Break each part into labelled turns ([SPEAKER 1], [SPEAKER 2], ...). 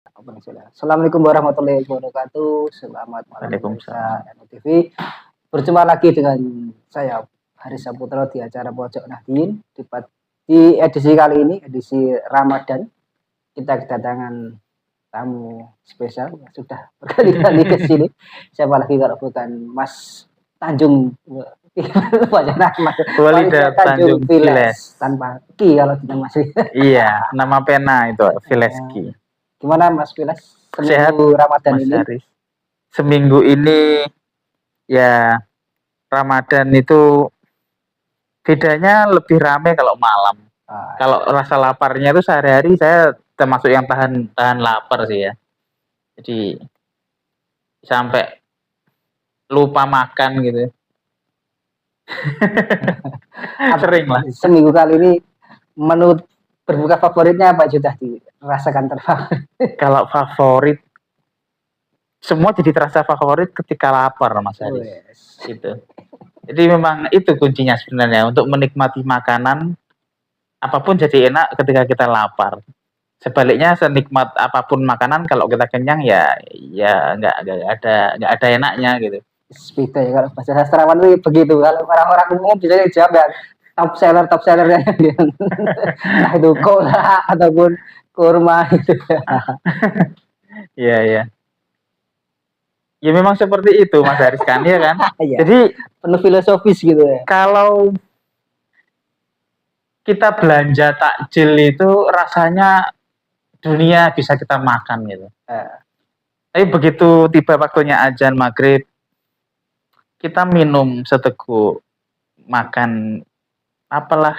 [SPEAKER 1] Assalamualaikum warahmatullahi wabarakatuh. Selamat malam
[SPEAKER 2] Waalaikumsalam.
[SPEAKER 1] pemirsa NU TV. Berjumpa lagi dengan saya Haris Saputra di acara Pojok Nahdien. Di edisi kali ini, edisi Ramadan, kita kedatangan tamu spesial yang sudah berkali-kali ke sini. Siapa lagi kalau bukan Mas Tanjung
[SPEAKER 2] Walida Tanjung Viles.
[SPEAKER 1] tanpa Ki kalau tidak masih.
[SPEAKER 2] Iya, nama pena itu Vileski.
[SPEAKER 1] Gimana Mas Viles?
[SPEAKER 2] Sehat,
[SPEAKER 1] Seminggu Ramadan
[SPEAKER 2] Mas
[SPEAKER 1] ini?
[SPEAKER 2] Haris. Seminggu ini ya Ramadan itu bedanya lebih rame kalau malam. Kalau rasa laparnya itu sehari-hari saya termasuk yang tahan lapar sih ya. Jadi sampai lupa makan gitu. Sering lah.
[SPEAKER 1] Seminggu kali ini menu berbuka favoritnya apa sudah dirasakan terfavorit?
[SPEAKER 2] Kalau favorit semua jadi terasa favorit ketika lapar, Mas Haris. Gitu. Jadi memang itu kuncinya sebenarnya untuk menikmati makanan apapun jadi enak ketika kita lapar. Sebaliknya senikmat apapun makanan kalau kita kenyang ya nggak ada enaknya gitu.
[SPEAKER 1] Beda ya kalau bahasa sastrawan itu begitu. Kalau orang-orang umum bisa jawab ya top sellernya nah itu cola ataupun kurma gitu.
[SPEAKER 2] Iya ya. Ya memang seperti itu Mas Haris kan ya kan.
[SPEAKER 1] Iya.
[SPEAKER 2] Jadi
[SPEAKER 1] penuh filosofis gitu ya.
[SPEAKER 2] Kalau kita belanja takjil itu rasanya dunia bisa kita makan gitu. Tapi begitu tiba waktunya azan maghrib, kita minum seteguk, makan apalah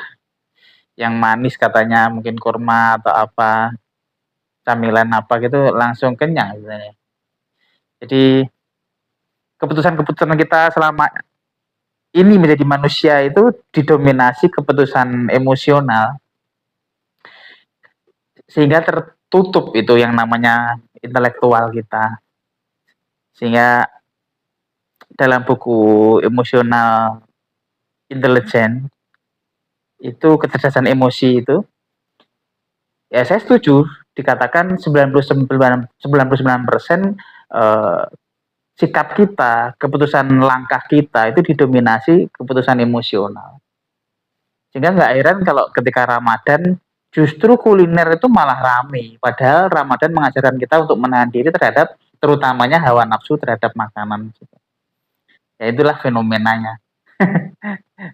[SPEAKER 2] yang manis katanya, mungkin kurma atau apa, camilan apa gitu, langsung kenyang sebenarnya. Jadi keputusan-keputusan kita selama ini menjadi manusia itu didominasi keputusan emosional, sehingga tertutup itu yang namanya intelektual kita. Sehingga dalam buku emosional intelijen itu kecerdasan emosi itu ya saya setuju dikatakan 99% sikap kita, keputusan langkah kita itu didominasi keputusan emosional. Sehingga nggak heran kalau ketika Ramadan justru kuliner itu malah rame. Padahal Ramadan mengajarkan kita untuk menahan diri terhadap terutamanya hawa nafsu terhadap makanan. Ya itulah fenomenanya.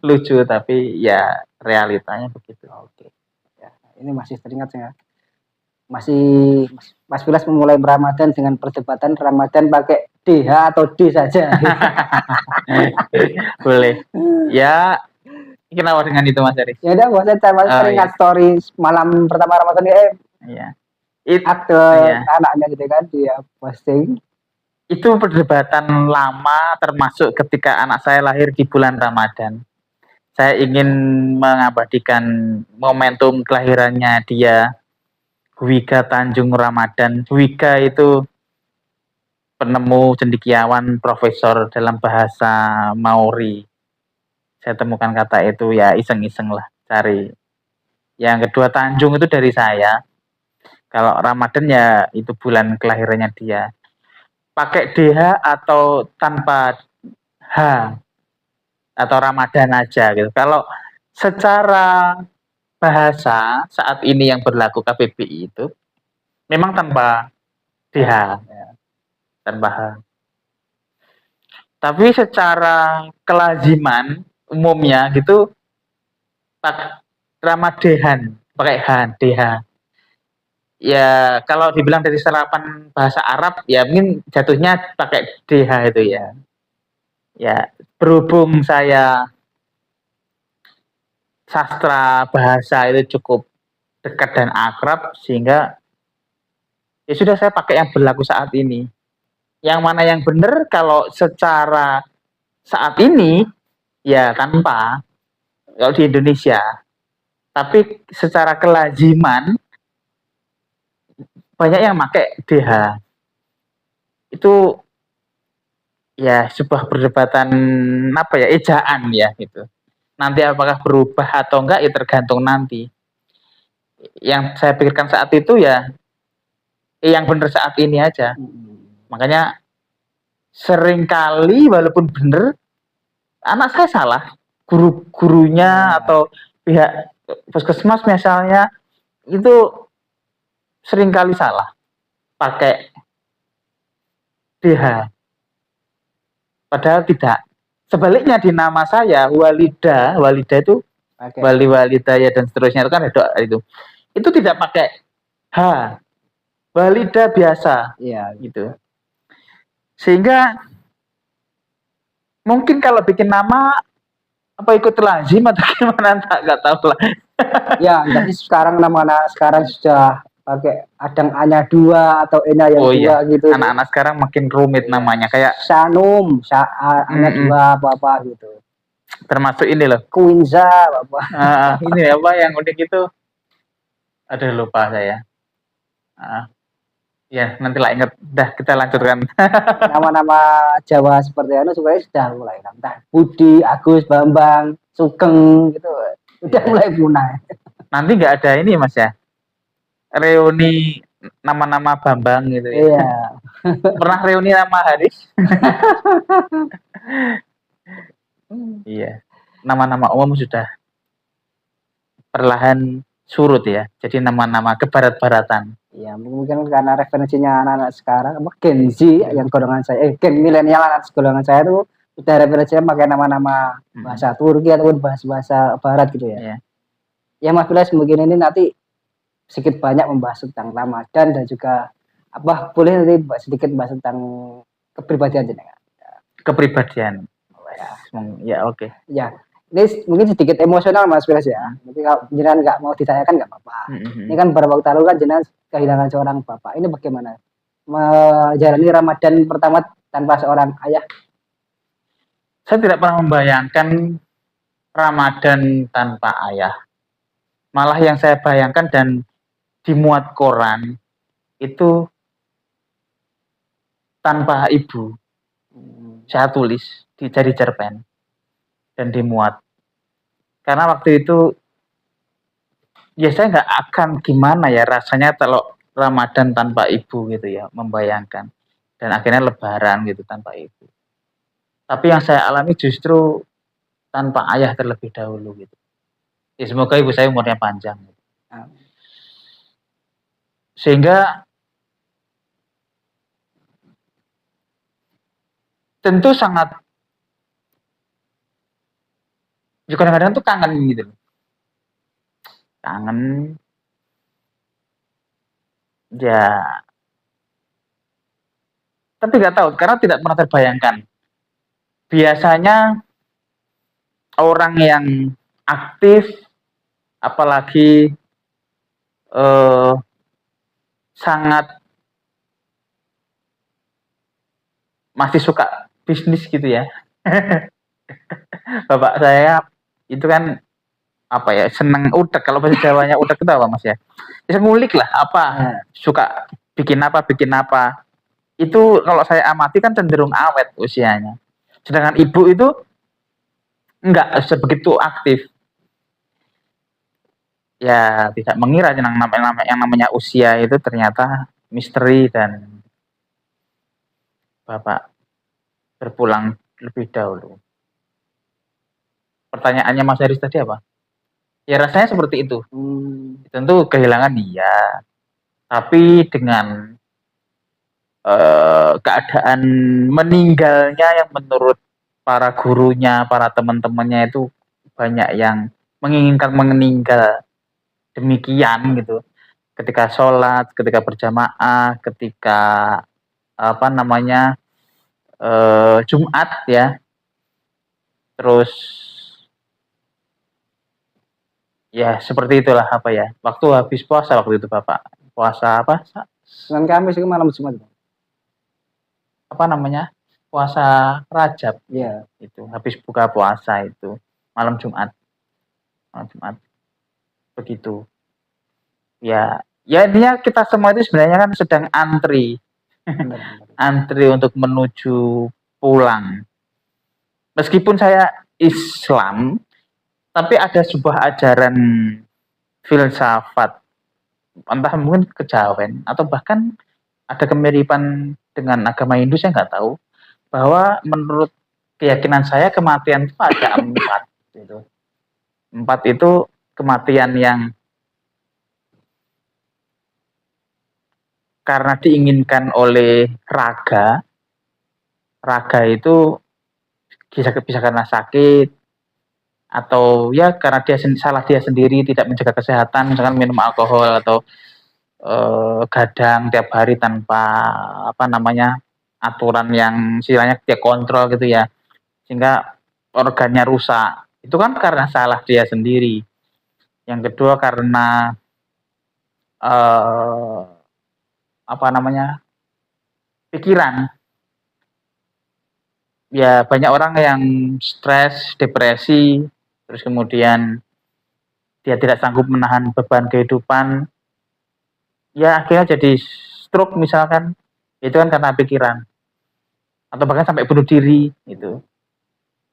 [SPEAKER 2] Lucu tapi ya realitanya begitu.
[SPEAKER 1] Oke. Ya, ini masih teringat ya. Masih Mas Vilas memulai Ramadan dengan perdebatan Ramadan pakai DH atau D saja.
[SPEAKER 2] Boleh. Ya, kenapa dengan itu Mas Haris?
[SPEAKER 1] Ya udah, saya teringat story malam pertama Ramadan
[SPEAKER 2] Iya.
[SPEAKER 1] Ada anaknya gitu kan dia posting.
[SPEAKER 2] Itu perdebatan lama termasuk ketika anak saya lahir di bulan Ramadan. Saya ingin mengabadikan momentum kelahirannya dia, Wika Tanjung Ramadan. Wika itu penemu cendekiawan, profesor dalam bahasa Maori. Saya temukan kata itu ya iseng-iseng lah cari. Yang kedua Tanjung itu dari saya. Kalau Ramadan ya itu bulan kelahirannya dia. Pakai DH atau tanpa H atau Ramadan aja gitu. Kalau secara bahasa saat ini yang berlaku KBBI itu memang tanpa DH, tanpa H. Tapi secara kelaziman umumnya gitu Ramadan pakai H, DH. Ya kalau dibilang dari serapan bahasa Arab ya mungkin jatuhnya pakai DH itu ya. Ya berhubung saya sastra bahasa itu cukup dekat dan akrab sehingga ya sudah saya pakai yang berlaku saat ini. Yang mana yang benar kalau secara saat ini ya tanpa kalau di Indonesia. Tapi secara kelaziman banyak yang pakai DH. Itu ya sebuah perdebatan apa ya ejaan ya gitu. Nanti apakah berubah atau enggak ya tergantung nanti. Yang saya pikirkan saat itu ya yang benar saat ini aja.
[SPEAKER 1] Mm.
[SPEAKER 2] Makanya seringkali walaupun benar anak saya salah, gurunya
[SPEAKER 1] Ya,
[SPEAKER 2] atau pihak puskesmas misalnya itu seringkali salah pakai DH, padahal tidak. Sebaliknya di nama saya Walida itu
[SPEAKER 1] pakai
[SPEAKER 2] Walidaya dan seterusnya itu kan ada doa itu tidak pakai H, Walida biasa
[SPEAKER 1] ya.
[SPEAKER 2] gitu. Sehingga mungkin kalau bikin nama apa ikut lazim atau gimana nggak tahu lah.
[SPEAKER 1] Ya, jadi sekarang sekarang sudah pakai adang A-nya 2 atau E-nya yang
[SPEAKER 2] Oh
[SPEAKER 1] 2
[SPEAKER 2] iya,
[SPEAKER 1] gitu.
[SPEAKER 2] anak-anak sekarang makin rumit
[SPEAKER 1] Iya.
[SPEAKER 2] namanya kayak
[SPEAKER 1] Sanum, A-nya 2 apa-apa gitu.
[SPEAKER 2] termasuk ini loh.
[SPEAKER 1] Quinza apa.
[SPEAKER 2] Ini apa yang unik itu? Aduh lupa saya. Ya nanti lah inget. Dah kita lanjutkan.
[SPEAKER 1] Nama-nama Jawa seperti itu supaya sudah mulai entah Budi, Agus, Bambang, Sugeng gitu. Sudah mulai punah.
[SPEAKER 2] Nanti nggak ada ini Mas ya. Reuni nama-nama Bambang gitu ya.
[SPEAKER 1] Iya.
[SPEAKER 2] Pernah reuni nama Haris? Iya. Nama-nama umum sudah perlahan surut ya. Jadi nama-nama kebarat-baratan.
[SPEAKER 1] Ya, mungkin karena referensinya anak-anak sekarang, apa Gen Z yang golongan saya, Gen milenial anak golongan saya itu udah referensinya pakai nama-nama bahasa Turki ataupun bahasa Barat gitu ya.
[SPEAKER 2] Iya.
[SPEAKER 1] Ya Mas Bilas mungkin ini nanti sedikit banyak membahas tentang Ramadan dan juga apa boleh nanti sedikit bahas tentang kepribadian jenengan.
[SPEAKER 2] Kepribadian. Ya oke.
[SPEAKER 1] Ya, ini mungkin sedikit emosional Mas Bilas ya. Nanti kalau jenengan nggak mau ditanyakan nggak apa-apa. Ini kan beberapa waktu lalu kan jenengan kehilangan seorang bapak. Ini bagaimana menjalani Ramadan pertama tanpa seorang ayah?
[SPEAKER 2] Saya tidak pernah membayangkan Ramadan tanpa ayah. Malah yang saya bayangkan dan dimuat koran itu tanpa ibu. Saya tulis jadi cerpen dan dimuat. Karena waktu itu ya saya nggak akan gimana ya rasanya kalau Ramadan tanpa ibu gitu ya, membayangkan. Dan akhirnya lebaran gitu tanpa ibu. Tapi yang saya alami justru tanpa ayah terlebih dahulu gitu. Ya semoga ibu saya umurnya panjang. Gitu. Sehingga tentu sangat ya kadang-kadang tuh kangen gitu. Kangen ya tapi nggak tahu karena tidak pernah terbayangkan. Biasanya orang yang aktif apalagi sangat masih suka bisnis gitu ya. Bapak saya itu kan apa ya seneng utek kalau bahasa Jawanya utek itu apa Mas ya? Bisa ngulik lah apa suka bikin apa itu kalau saya amati kan cenderung awet usianya. Sedangkan ibu itu enggak sebegitu aktif. Ya tidak mengira yang namanya usia itu ternyata misteri dan Bapak berpulang lebih dahulu. Pertanyaannya Mas Haris tadi apa? Ya rasanya seperti itu. Tentu kehilangan iya. Tapi dengan keadaan meninggalnya yang menurut para gurunya, para teman-temannya itu banyak yang menginginkan meninggal demikian gitu. Ketika sholat, ketika berjamaah, ketika apa namanya Jumat ya, terus ya seperti itulah apa ya. Waktu habis puasa waktu itu Bapak puasa apa?
[SPEAKER 1] Senin Kamis itu malam Jumat.
[SPEAKER 2] Apa namanya? Puasa Rajab.
[SPEAKER 1] Iya.
[SPEAKER 2] Itu habis buka puasa itu malam Jumat. Malam Jumat. Begitu. Ya intinya kita semua itu sebenarnya kan sedang antri. Antri untuk menuju pulang. Meskipun saya Islam, tapi ada sebuah ajaran filsafat, entah mungkin kejawen atau bahkan ada kemiripan dengan agama Hindu, saya nggak tahu, bahwa menurut keyakinan saya kematian itu ada 4 gitu. 4 itu kematian yang karena diinginkan oleh raga itu bisa karena sakit, atau ya karena salah dia sendiri tidak menjaga kesehatan, misalkan minum alkohol atau gadang tiap hari tanpa aturan yang istilahnya dia kontrol gitu ya, sehingga organnya rusak. Itu kan karena salah dia sendiri. Yang kedua karena pikiran. Ya banyak orang yang stres, depresi, terus kemudian dia tidak sanggup menahan beban kehidupan, ya akhirnya jadi stroke misalkan, itu kan karena pikiran, atau bahkan sampai bunuh diri itu.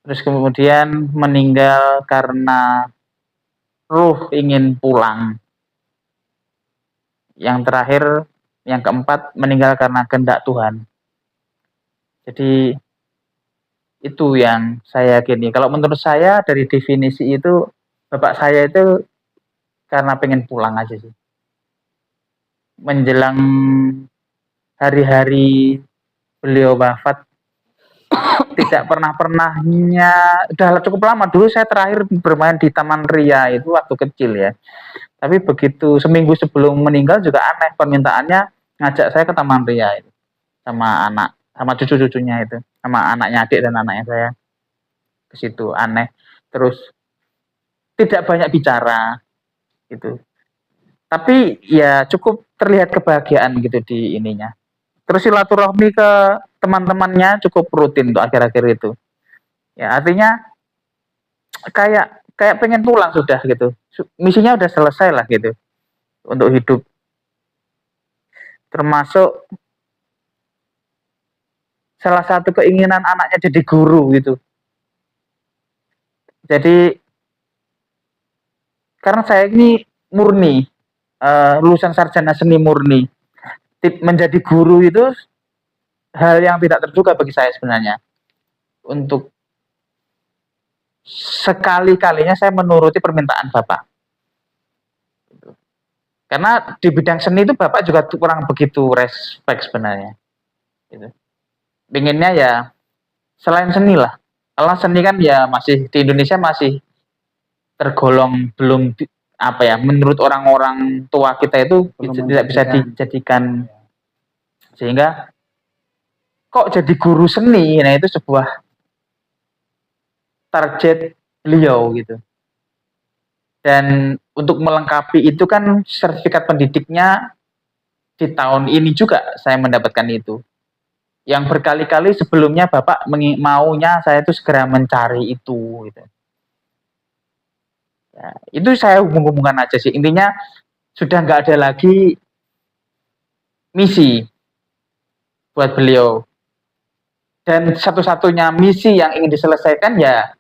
[SPEAKER 2] Terus kemudian meninggal karena ruh ingin pulang. Yang terakhir, yang keempat, meninggal karena kehendak Tuhan. Jadi itu yang saya yakini. Kalau menurut saya dari definisi itu, bapak saya itu karena pengen pulang aja sih. Menjelang hari-hari beliau wafat, tidak pernahnya, udah cukup lama. Dulu saya terakhir bermain di Taman Ria itu waktu kecil ya. Tapi begitu seminggu sebelum meninggal juga aneh, permintaannya ngajak saya ke Taman Ria itu sama cucu-cucunya itu, sama anaknya adik dan anaknya saya ke situ. Aneh. Terus tidak banyak bicara gitu, tapi ya cukup terlihat kebahagiaan gitu di ininya. Terus silaturahmi ke teman-temannya cukup rutin tuh akhir-akhir itu. Ya artinya kayak pengen pulang sudah gitu. Misinya udah selesai lah gitu untuk hidup. Termasuk salah satu keinginan anaknya jadi guru gitu. Jadi karena saya ini murni, lulusan sarjana seni murni, menjadi guru itu hal yang tidak terduga bagi saya sebenarnya. Untuk sekali-kalinya saya menuruti permintaan bapak. Karena di bidang seni itu bapak juga kurang begitu respect sebenarnya. Gitu. Pinginnya ya selain seni lah. Kalau seni kan ya masih di Indonesia masih tergolong belum menurut orang-orang tua kita itu tidak bisa dijadikan, sehingga kok jadi guru seni. Nah itu sebuah target beliau gitu. Dan untuk melengkapi itu kan sertifikat pendidiknya di tahun ini juga saya mendapatkan itu. Yang berkali-kali sebelumnya bapak maunya saya itu segera mencari itu gitu. Ya, itu saya hubung-hubungkan aja sih. Intinya sudah nggak ada lagi misi buat beliau. Dan satu-satunya misi yang ingin diselesaikan ya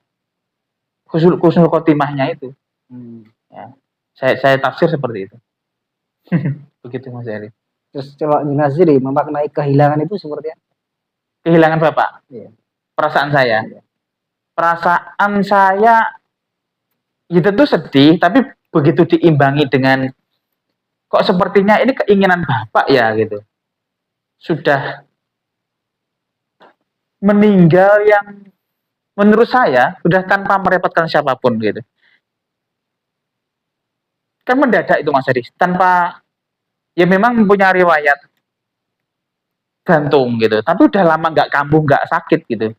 [SPEAKER 2] husnul khotimahnya itu. Ya, saya tafsir seperti itu. Begitu Mas Eri.
[SPEAKER 1] Terus coba Naziri memaknai kehilangan itu seperti apa?
[SPEAKER 2] Kehilangan bapak.
[SPEAKER 1] Iya.
[SPEAKER 2] Perasaan saya. Iya. Perasaan saya ya tentu sedih, tapi begitu diimbangi dengan kok sepertinya ini keinginan bapak ya gitu. Sudah meninggal yang menurut saya sudah tanpa merepotkan siapapun gitu. Kan mendadak itu Mas Eri, tanpa ya memang mempunyai riwayat jantung gitu, tapi udah lama nggak kambuh, nggak sakit gitu.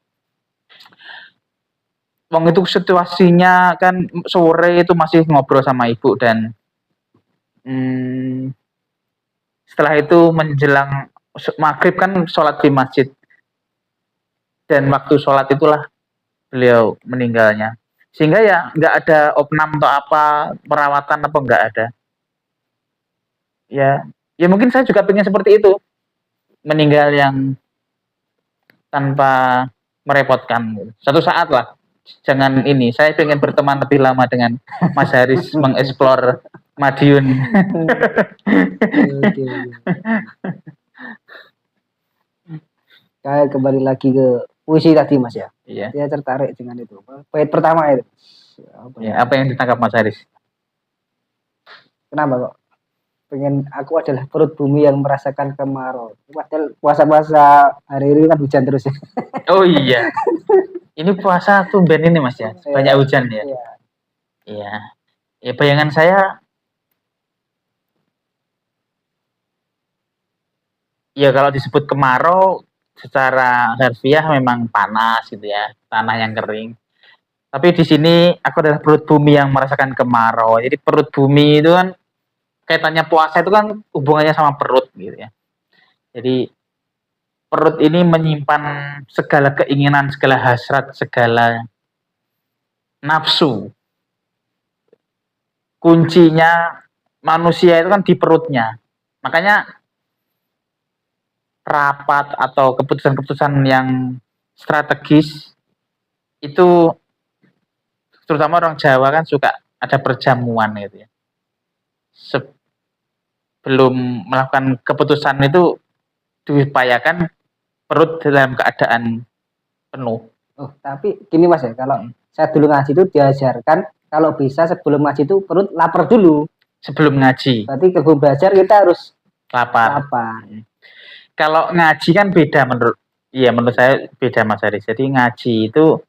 [SPEAKER 2] Wong itu situasinya kan sore itu masih ngobrol sama ibu, dan setelah itu menjelang maghrib kan sholat di masjid, dan waktu sholat itulah beliau meninggalnya. Sehingga ya nggak ada opnam atau apa, perawatan apa nggak ada. Ya mungkin saya juga pengen seperti itu, meninggal yang tanpa merepotkan. Satu saat lah, jangan ini. Saya pengen berteman lebih lama dengan Mas Haris mengeksplor Madiun.
[SPEAKER 1] Kayak kembali lagi ke puisi tadi Mas ya.
[SPEAKER 2] Iya.
[SPEAKER 1] Dia tertarik dengan itu. Bait pertama itu. Apa
[SPEAKER 2] Ya,
[SPEAKER 1] ya?
[SPEAKER 2] apa yang ditangkap Mas Haris?
[SPEAKER 1] Kenapa kok? Pengen aku adalah perut bumi yang merasakan kemarau. Padahal puasa-puasa hari ini kan hujan terus ya.
[SPEAKER 2] Oh iya. Ini puasa tumben ini Mas ya. Banyak
[SPEAKER 1] Iya,
[SPEAKER 2] hujan ya.
[SPEAKER 1] iya.
[SPEAKER 2] Iya. Ya bayangan saya ya kalau disebut kemarau secara harfiah memang panas gitu ya, tanah yang kering. Tapi di sini aku adalah perut bumi yang merasakan kemarau. Jadi perut bumi itu kan kaitannya puasa itu kan hubungannya sama perut gitu ya. Jadi perut ini menyimpan segala keinginan, segala hasrat, segala nafsu. Kuncinya manusia itu kan di perutnya. Makanya rapat atau keputusan-keputusan yang strategis itu terutama orang Jawa kan suka ada perjamuan gitu ya. Sebelum melakukan keputusan itu diupayakan perut dalam keadaan penuh.
[SPEAKER 1] Oh, tapi gini Mas ya, kalau saya dulu ngaji itu diajarkan kalau bisa sebelum ngaji itu perut lapar dulu.
[SPEAKER 2] Sebelum ngaji
[SPEAKER 1] Berarti sebelum belajar kita harus
[SPEAKER 2] lapar.
[SPEAKER 1] lapar.
[SPEAKER 2] Kalau ngaji kan beda menurut saya beda Mas Haris. Jadi ngaji itu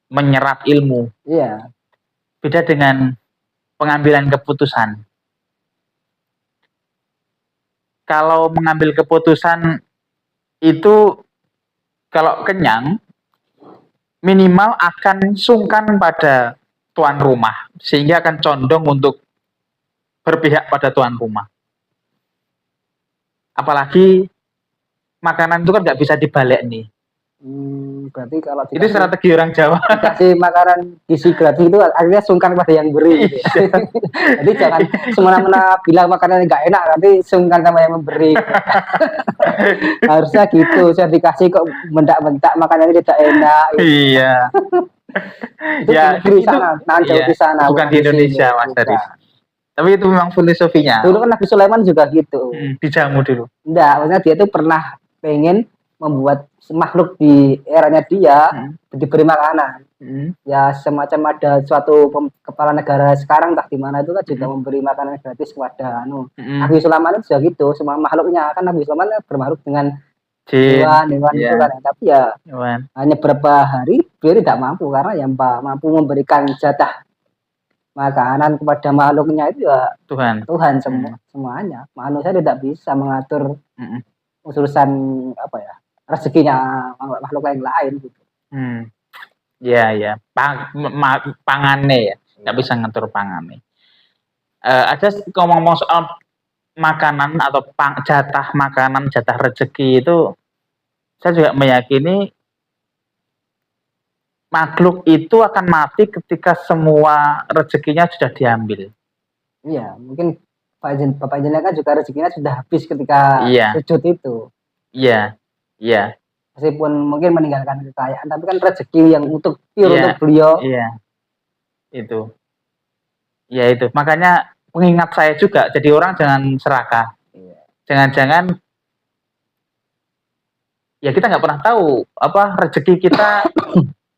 [SPEAKER 2] menyerap ilmu.
[SPEAKER 1] Iya.
[SPEAKER 2] Beda dengan pengambilan keputusan. Kalau mengambil keputusan itu kalau kenyang minimal akan sungkan pada tuan rumah sehingga akan condong untuk berpihak pada tuan rumah. Apalagi makanan itu kan nggak bisa dibalik nih.
[SPEAKER 1] Berarti kalau
[SPEAKER 2] Itu strategi orang Jawa.
[SPEAKER 1] dikasih makanan gizi gratis itu akhirnya sungkan pada yang beri. Gitu ya. Jadi jangan semena-mena bilang makanan nggak enak, nanti sungkan sama yang memberi. Harusnya gitu, saya dikasih kok mendak-mendak makanannya tidak enak. Gitu.
[SPEAKER 2] Iya.
[SPEAKER 1] Itu
[SPEAKER 2] Ya,
[SPEAKER 1] di sana,
[SPEAKER 2] iya,
[SPEAKER 1] di sana.
[SPEAKER 2] bukan di Indonesia, Mas Haris. Tapi itu memang filosofinya.
[SPEAKER 1] Dulu kan Nabi Sulaiman juga gitu.
[SPEAKER 2] Dijamu dulu.
[SPEAKER 1] Enggak, maksudnya dia itu pernah pengen membuat makhluk di eranya dia diberi makanan. Ya semacam ada suatu kepala negara sekarang entah di mana itu kan juga memberi makanan gratis kepada Nabi Sulaiman itu juga gitu, semua makhluknya kan Nabi Sulaiman bermakhluk dengan hewan itu kan, tapi ya hanya beberapa hari dia tidak mampu karena yang mampu memberikan jatah makanan kepada makhluknya itu ya Tuhan semuanya. Manusia tidak bisa mengatur urusan apa ya rezekinya makhluk yang lain gitu.
[SPEAKER 2] Ya. Pangannya ya, nggak bisa ngatur pangannya. Ada ngomong-ngomong soal makanan atau jatah makanan, jatah rezeki itu, saya juga meyakini makhluk itu akan mati ketika semua rezekinya sudah diambil.
[SPEAKER 1] Iya, mungkin Bapak jenengan juga rezekinya sudah habis ketika sujud itu.
[SPEAKER 2] Iya.
[SPEAKER 1] Meskipun mungkin meninggalkan kekayaan, tapi kan rezeki yang untuk untuk beliau.
[SPEAKER 2] Iya. Itu. Ya itu. Makanya pengingat saya juga, jadi orang jangan serakah. Jangan-jangan ya kita nggak pernah tahu apa rezeki kita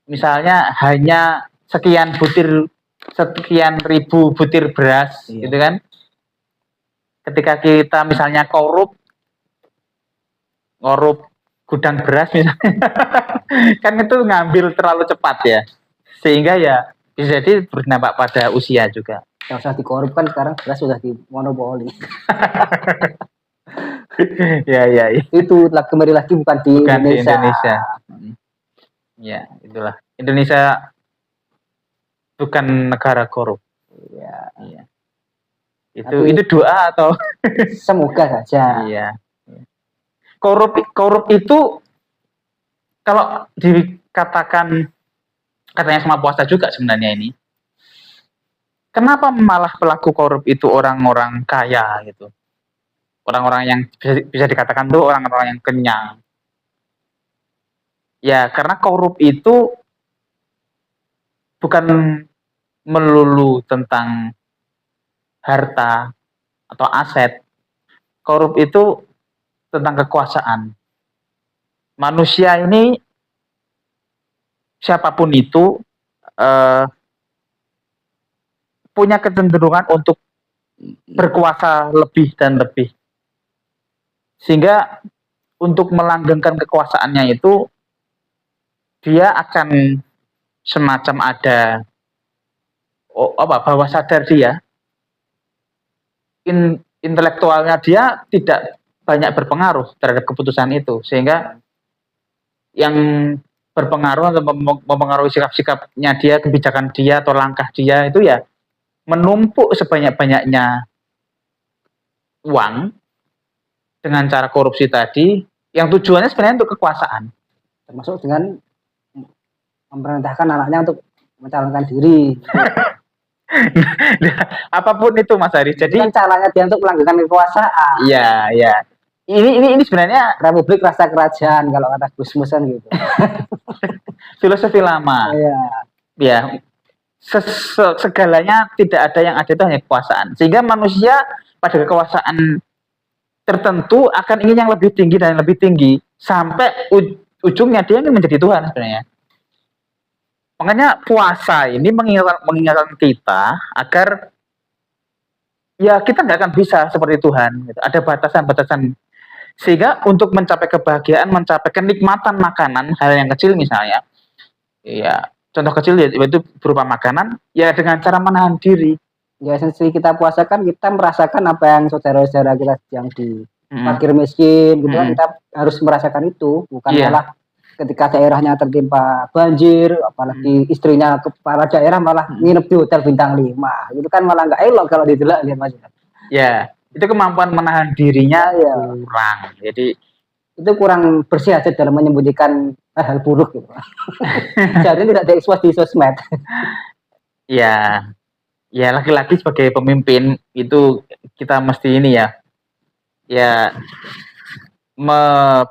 [SPEAKER 2] misalnya hanya sekian ribu butir beras gitu kan. Ketika kita misalnya korup gudang beras misalnya kan itu ngambil terlalu cepat ya, sehingga ya bisa jadi berdampak pada usia juga.
[SPEAKER 1] Yang usah dikorup kan sekarang beras sudah dimonopoli.
[SPEAKER 2] ya.
[SPEAKER 1] Itu kembali lagi bukan di Indonesia.
[SPEAKER 2] Ya, itulah. Indonesia bukan negara korup. Iya. Itu doa atau
[SPEAKER 1] semoga saja.
[SPEAKER 2] Iya. Korup itu kalau dikatakan katanya sama puasa juga sebenarnya ini. Kenapa malah pelaku korup itu orang-orang kaya gitu? Orang-orang yang bisa dikatakan tuh orang-orang yang kenyang. Ya, karena korup itu bukan melulu tentang harta atau aset. Korup itu tentang kekuasaan. manusia ini siapapun itu eh, punya kecenderungan untuk berkuasa lebih dan lebih, sehingga untuk melanggengkan kekuasaannya itu dia akan semacam ada bawah sadar dia, intelektualnya dia tidak banyak berpengaruh terhadap keputusan itu, sehingga yang berpengaruh atau mempengaruhi sikap-sikapnya dia, kebijakan dia atau langkah dia itu ya menumpuk sebanyak-banyaknya uang dengan cara korupsi tadi, yang tujuannya sebenarnya untuk kekuasaan.
[SPEAKER 1] Termasuk dengan memerintahkan anaknya untuk mencalonkan diri.
[SPEAKER 2] Apapun itu Mas Ari.
[SPEAKER 1] Itu
[SPEAKER 2] Jadi
[SPEAKER 1] kan caranya dia untuk melanggengkan kekuasaan.
[SPEAKER 2] iya, ya. Ini sebenarnya
[SPEAKER 1] Republik rasa kerajaan kalau kata Gusmus kan gitu.
[SPEAKER 2] filosofi lama.
[SPEAKER 1] Iya.
[SPEAKER 2] Ya, segalanya tidak ada yang ada itu hanya kekuasaan. Sehingga manusia pada kekuasaan tertentu akan ingin yang lebih tinggi dan lebih tinggi sampai ujungnya dia ingin menjadi Tuhan sebenarnya. Makanya puasa ini mengingatkan kita agar ya kita nggak akan bisa seperti Tuhan. Gitu. Ada batasan-batasan, sehingga untuk mencapai kebahagiaan, mencapai kenikmatan makanan, hal yang kecil misalnya, ya contoh kecil yaitu berupa makanan, ya dengan cara menahan diri.
[SPEAKER 1] Ya esensi kita puasa kan kita merasakan apa yang saudara-saudara kita yang di fakir miskin gitu kan, kita harus merasakan itu, bukan malah ketika daerahnya tertimpa banjir, apalagi istrinya kepala daerah malah nginep di hotel bintang 5, itu kan malah nggak elok kalau didelok lihat Mas.
[SPEAKER 2] Ya, itu kemampuan menahan dirinya ya kurang. Jadi
[SPEAKER 1] itu kurang bersih aja dalam menyembunyikan hal buruk gitu. Jadi tidak diekspos di sosmed.
[SPEAKER 2] Ya, ya laki-laki sebagai pemimpin itu kita mesti ini ya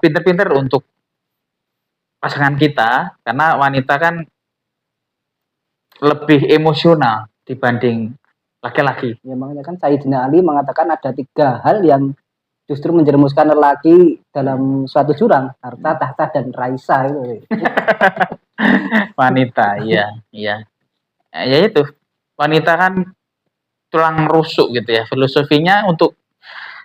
[SPEAKER 2] pinter-pinter untuk pasangan kita, karena wanita kan lebih emosional dibanding laki-laki.
[SPEAKER 1] Ya makanya kan Sayyidina Ali mengatakan ada 3 hal yang justru menjerumuskan lelaki dalam suatu jurang: harta, tahta, dan raisa itu.
[SPEAKER 2] Wanita, iya. Ya itu, wanita kan tulang rusuk gitu ya. Filosofinya untuk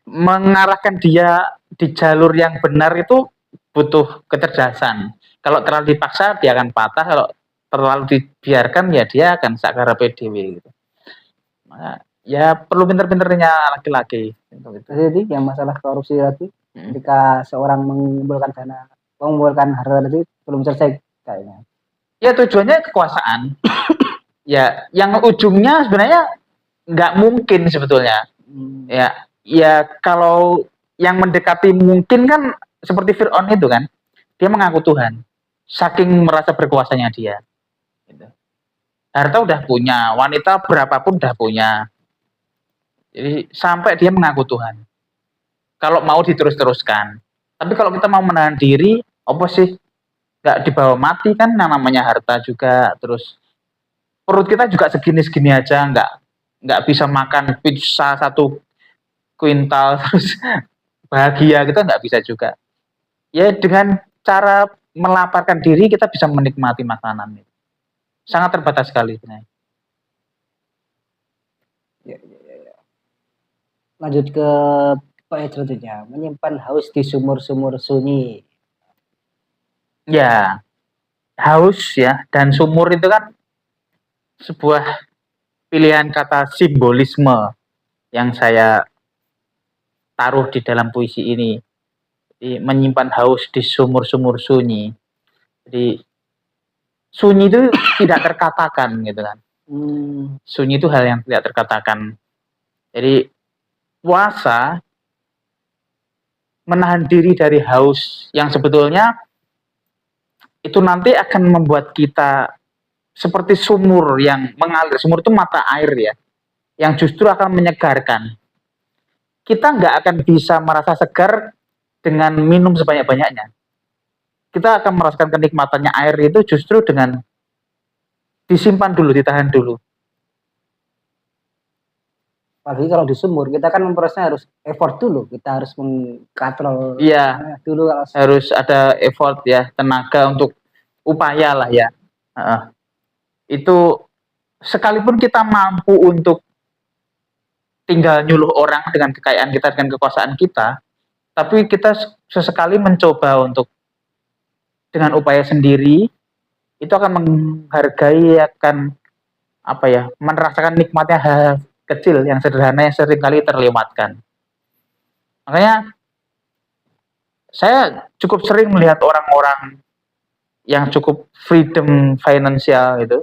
[SPEAKER 2] mengarahkan dia di jalur yang benar itu butuh kecerdasan. Kalau terlalu dipaksa dia akan patah, kalau terlalu dibiarkan ya dia akan sakarepe dhewe gitu. Maka ya perlu pinter-pinternya laki-laki.
[SPEAKER 1] Jadi yang masalah korupsi tadi, ketika seorang mengumpulkan dana, mengumpulkan harta tadi belum selesai kayaknya.
[SPEAKER 2] Ya tujuannya kekuasaan. Ya yang ujungnya sebenarnya nggak mungkin sebetulnya. Ya kalau yang mendekati mungkin kan seperti Fir'aun itu kan, dia mengaku Tuhan, saking merasa berkuasanya dia. Gitu. Harta udah punya, wanita berapapun udah punya. Jadi sampai dia mengaku Tuhan. Kalau mau diterus-teruskan. Tapi kalau kita mau menahan diri, apa sih? Nggak dibawa mati kan, namanya harta juga. Terus perut kita juga segini-segini aja, nggak bisa makan pizza 1 kuintal terus bahagia, kita nggak bisa juga. Ya dengan cara melaparkan diri kita bisa menikmati makanan. Sangat terbatas sekali sebenarnya.
[SPEAKER 1] Ya. Lanjut ke poin selanjutnya, menyimpan haus di sumur-sumur sunyi.
[SPEAKER 2] Ya, haus ya, dan sumur itu kan sebuah pilihan kata simbolisme yang saya taruh di dalam puisi ini. Jadi, menyimpan haus di sumur-sumur sunyi. Jadi sunyi itu tidak terkatakan gitu kan. Sunyi itu hal yang tidak terkatakan. Jadi puasa menahan diri dari haus yang sebetulnya itu nanti akan membuat kita seperti sumur yang mengalir. Sumur itu mata air ya, yang justru akan menyegarkan. Kita nggak akan bisa merasa segar dengan minum sebanyak-banyaknya. Kita akan merasakan kenikmatannya air itu justru dengan disimpan dulu, ditahan dulu.
[SPEAKER 1] Apalagi kalau di sumur kita kan memprosesnya harus effort dulu, kita harus mengkatrol
[SPEAKER 2] Iya,
[SPEAKER 1] dulu kalau
[SPEAKER 2] harus ada effort ya, tenaga untuk upaya lah ya. Heeh. Itu sekalipun kita mampu untuk tinggal nyuluh orang dengan kekayaan kita, dengan kekuasaan kita, tapi kita sesekali mencoba untuk dengan upaya sendiri, itu akan menghargai, akan apa ya, merasakan nikmatnya hal kecil yang sederhana yang seringkali terlewatkan. Makanya saya cukup sering melihat orang-orang yang cukup freedom financial gitu,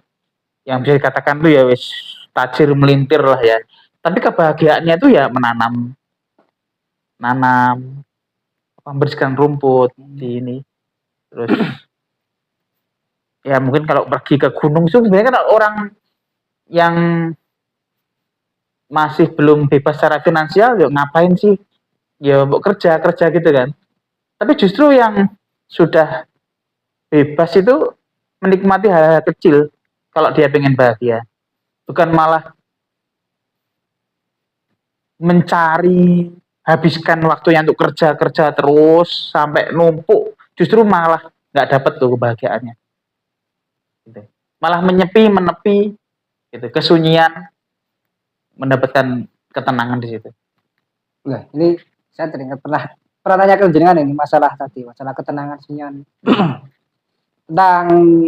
[SPEAKER 2] yang bisa dikatakan tuh ya wis tajir melintir lah ya. Tapi kebahagiaannya tuh ya nanam, membersihkan rumput di ini. Terus ya mungkin kalau pergi ke gunung itu sebenarnya kan orang yang masih belum bebas secara finansial ya ngapain sih? Ya mau kerja gitu kan. Tapi justru yang sudah bebas itu menikmati hal-hal kecil kalau dia pengen bahagia. Bukan malah mencari, habiskan waktunya untuk kerja terus sampai numpuk. Justru malah nggak dapat tuh kebahagiaannya. Gitu. Malah menepi, gitu, kesunyian, mendapatkan ketenangan di situ.
[SPEAKER 1] Nah, ini saya teringat pernah tanya ke jenengan ini masalah tadi, masalah ketenangan sunyian. Tentang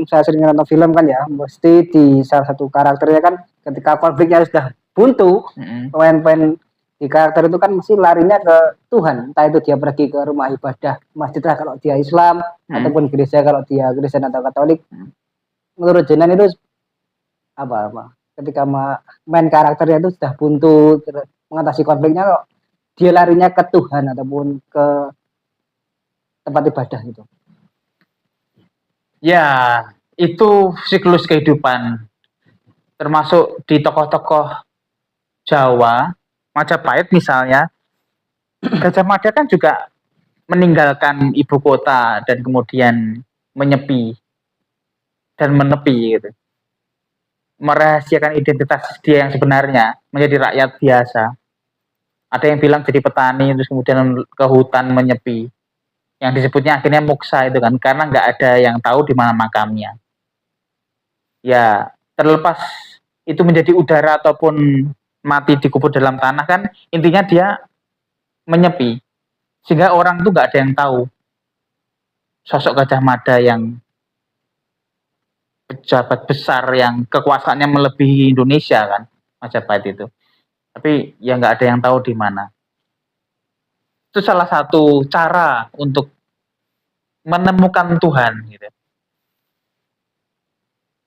[SPEAKER 1] saya sering nonton film kan ya, mesti di salah satu karakternya kan ketika konfliknya sudah buntu, pemain-pemain di karakter itu kan mesti larinya ke Tuhan, entah itu dia pergi ke rumah ibadah masjid lah kalau dia Islam, ataupun gereja kalau dia Kristen atau Katolik. Menurut jenengan itu apa ketika main karakternya itu sudah buntu mengatasi konfliknya kok dia larinya ke Tuhan ataupun ke tempat ibadah gitu.
[SPEAKER 2] Ya, itu siklus kehidupan. Termasuk di tokoh-tokoh Jawa, Majapahit misalnya, Gajah Mada kan juga meninggalkan ibu kota dan kemudian menyepi dan menepi gitu. Merahasiakan identitas dia yang sebenarnya, menjadi rakyat biasa. Ada yang bilang jadi petani terus kemudian ke hutan menyepi. Yang disebutnya akhirnya muksa itu kan, karena nggak ada yang tahu di mana makamnya. Ya, terlepas itu menjadi udara ataupun mati dikubur dalam tanah kan, intinya dia menyepi. Sehingga orang tuh nggak ada yang tahu sosok Gajah Mada yang pejabat besar yang kekuasaannya melebihi Indonesia kan, Majapahit itu. Tapi ya nggak ada yang tahu di mana. Itu salah satu cara untuk menemukan Tuhan gitu.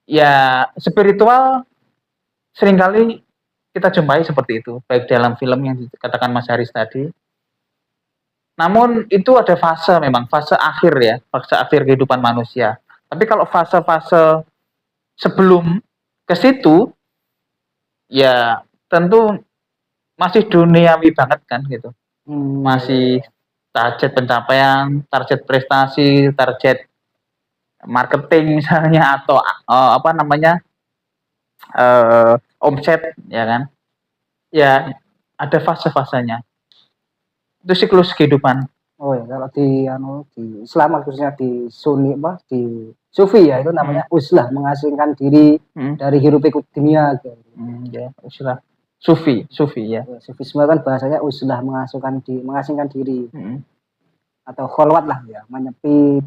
[SPEAKER 2] Ya spiritual seringkali kita jumpai seperti itu, baik dalam film yang dikatakan Mas Haris tadi. Namun itu ada fase memang, fase akhir ya, fase akhir kehidupan manusia. Tapi kalau fase-fase sebelum ke situ, ya tentu masih duniawi banget kan gitu. Masih target pencapaian, target prestasi, target marketing misalnya atau omset ya kan. Ya ada fase-fasenya. Itu siklus kehidupan.
[SPEAKER 1] Oh ya, kalau di Islam khususnya di Sunni di Sufi ya itu namanya uzlah, mengasingkan diri dari hiruk pikuk dunia gitu.
[SPEAKER 2] Ya, uzlah. Sufi ya.
[SPEAKER 1] Sufisme kan bahasanya uzlah, mengasingkan diri. Atau kholwat lah ya, menyepi.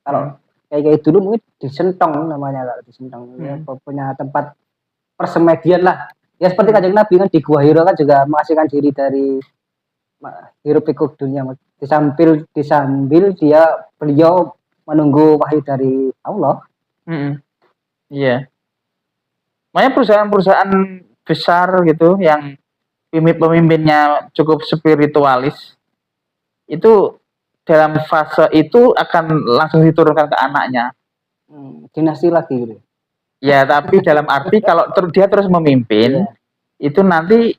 [SPEAKER 1] Kalau kayak dulu mungkin disentong namanya, kalau disentong ya, punya tempat persemedian lah. Ya seperti Kanjeng Nabi kan di Gua Hira kan juga mengasingkan diri dari hiruk pikuk dunia, disambil beliau menunggu wahyu dari Allah.
[SPEAKER 2] Iya. Makanya perusahaan-perusahaan besar gitu yang pemimpinnya cukup spiritualis itu dalam fase itu akan langsung diturunkan ke anaknya.
[SPEAKER 1] Dinasti lagi gitu.
[SPEAKER 2] Ya, tapi dalam arti kalau dia terus memimpin, itu nanti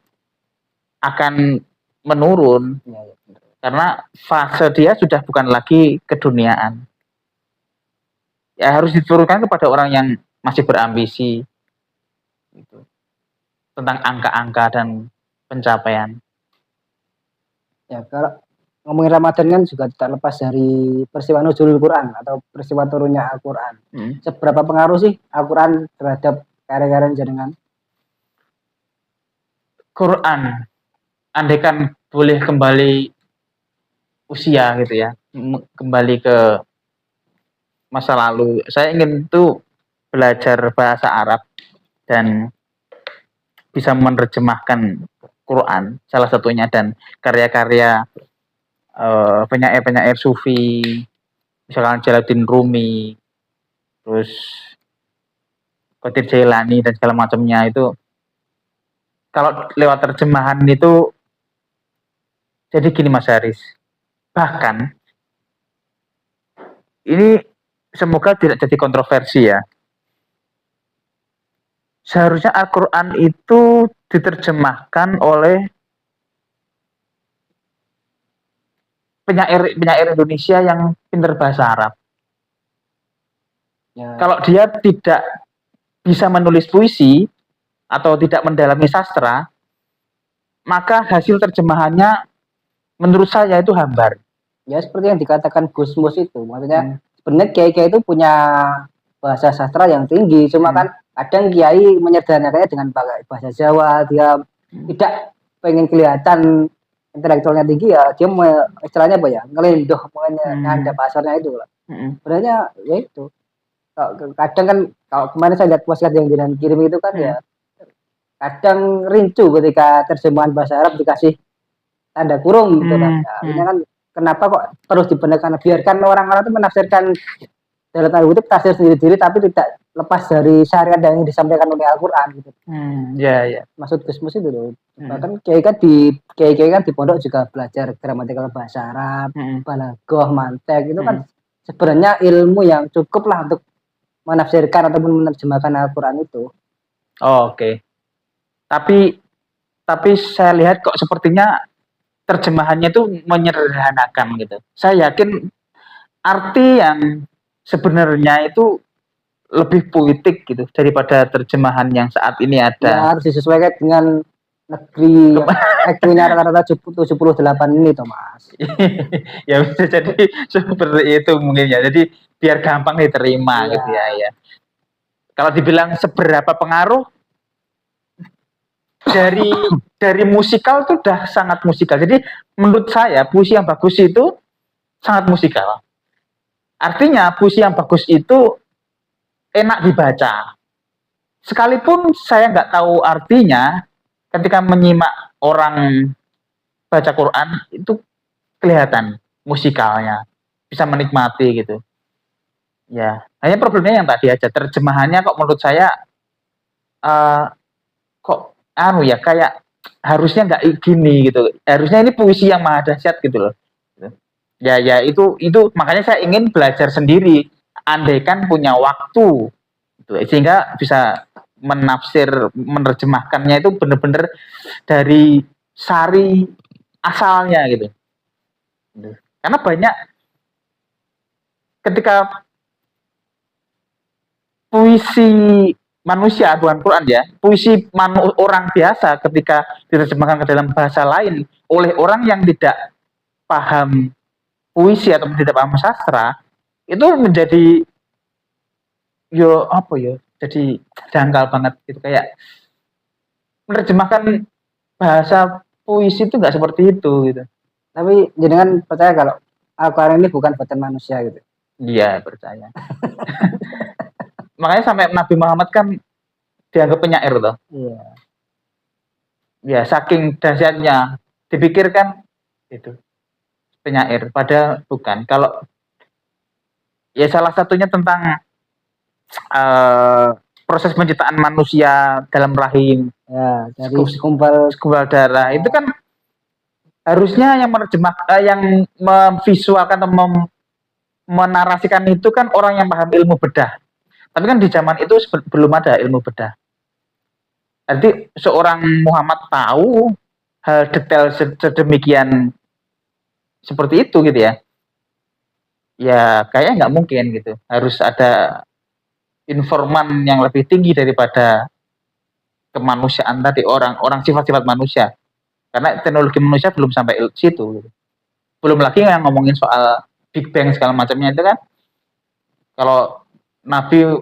[SPEAKER 2] akan menurun. Karena fase dia sudah bukan lagi keduniaan. Ya harus diturunkan kepada orang yang masih berambisi. Gitu. Tentang angka-angka dan pencapaian.
[SPEAKER 1] Ya, kalau ngomongin Ramadan kan juga tidak lepas dari peristiwa nuzulul Quran atau peristiwa turunnya Al-Quran. Seberapa pengaruh sih Al-Quran terhadap karya-karya jenengan?
[SPEAKER 2] Quran, andaikan boleh kembali usia gitu ya, kembali ke masa lalu, saya ingin tuh belajar bahasa Arab dan bisa menerjemahkan Quran salah satunya, dan karya-karya penyair-penyair sufi, misalkan Jalaluddin Rumi, terus Qadir Jailani dan segala macamnya itu, kalau lewat terjemahan itu, jadi gini Mas Haris, bahkan ini semoga tidak jadi kontroversi ya, seharusnya Al-Quran itu diterjemahkan oleh penyair Indonesia yang pintar bahasa Arab.
[SPEAKER 1] Ya.
[SPEAKER 2] Kalau dia tidak bisa menulis puisi atau tidak mendalami sastra, maka hasil terjemahannya menurut saya itu hambar.
[SPEAKER 1] Ya seperti yang dikatakan Gus Mus itu, maksudnya sebenarnya kiai-kiai itu punya bahasa sastra yang tinggi, cuma kan kadang kiai menyederhanakannya dengan bahasa Jawa, dia tidak pengen kelihatan intelektualnya tinggi ya, dia istilahnya apa ya, ngelendoh ada pasarnya itu lah. Sebenarnya ya itu, kadang kan kalau kemarin saya lihat postcard yang jangan kirim itu kan ya kadang rincu ketika terjemahan bahasa Arab dikasih tanda kurung gitu kan. Nah, ini kan kenapa kok terus dibenarkan, biarkan orang-orang itu menafsirkan dalam tanda kutip tafsir sendiri-sendiri tapi tidak lepas dari syariat yang disampaikan oleh Al-Quran gitu.
[SPEAKER 2] Ya.
[SPEAKER 1] Maksud Gus Mus itu loh. Bahkan kiai kan di pondok juga belajar gramatikal bahasa Arab, balaghah, mantek, itu kan sebenarnya ilmu yang cukup lah untuk menafsirkan ataupun menerjemahkan Al-Quran itu.
[SPEAKER 2] Oke. Tapi saya lihat kok sepertinya terjemahannya itu menyederhanakan gitu. Saya yakin arti yang sebenarnya itu lebih politik gitu daripada terjemahan yang saat ini ada.
[SPEAKER 1] Ya, harus disesuaikan dengan negeri IQ-nya rata-rata 78 ini toh Mas.
[SPEAKER 2] Ya bisa jadi seperti itu mungkin ya. Jadi biar gampang diterima gitu ya. Kalau dibilang seberapa pengaruh dari musikal tuh udah sangat musikal. Jadi menurut saya puisi yang bagus itu sangat musikal. Artinya puisi yang bagus itu enak dibaca. Sekalipun saya nggak tahu artinya, ketika menyimak orang baca Quran itu kelihatan musikalnya, bisa menikmati gitu. Ya, hanya problemnya yang tadi aja, terjemahannya kok menurut saya kok kayak harusnya nggak gini gitu. Harusnya ini puisi yang maha dahsyat gitu loh. Ya itu makanya saya ingin belajar sendiri, andaikan punya waktu gitu, sehingga bisa menerjemahkannya itu benar-benar dari sari asalnya gitu. Karena banyak ketika puisi manusia, bukan Quran ya, puisi orang biasa ketika diterjemahkan ke dalam bahasa lain oleh orang yang tidak paham puisi atau tidak paham sastra, itu menjadi jadi janggal banget gitu, kayak menerjemahkan bahasa puisi itu nggak seperti itu gitu.
[SPEAKER 1] Tapi jenengan percaya kalau Al-Quran ini bukan buatan manusia gitu?
[SPEAKER 2] Iya, percaya. Makanya sampai Nabi Muhammad kan dianggap penyair toh.
[SPEAKER 1] Iya.
[SPEAKER 2] Ya, saking dahsyatnya dipikirkan itu penyair, padahal bukan. Kalau ya salah satunya tentang proses penciptaan manusia dalam rahim,
[SPEAKER 1] ya, dari segumpal
[SPEAKER 2] darah, itu kan harusnya yang yang memvisualkan atau menarasikan itu kan orang yang paham ilmu bedah. Tapi kan di zaman itu belum ada ilmu bedah. Jadi seorang Muhammad tahu hal detail sedemikian seperti itu gitu ya. Ya kayaknya nggak mungkin gitu. Harus ada informan yang lebih tinggi daripada kemanusiaan tadi, orang sifat-sifat manusia. Karena teknologi manusia belum sampai situ gitu. Belum lagi yang ngomongin soal Big Bang segala macamnya itu kan, kalau Nabi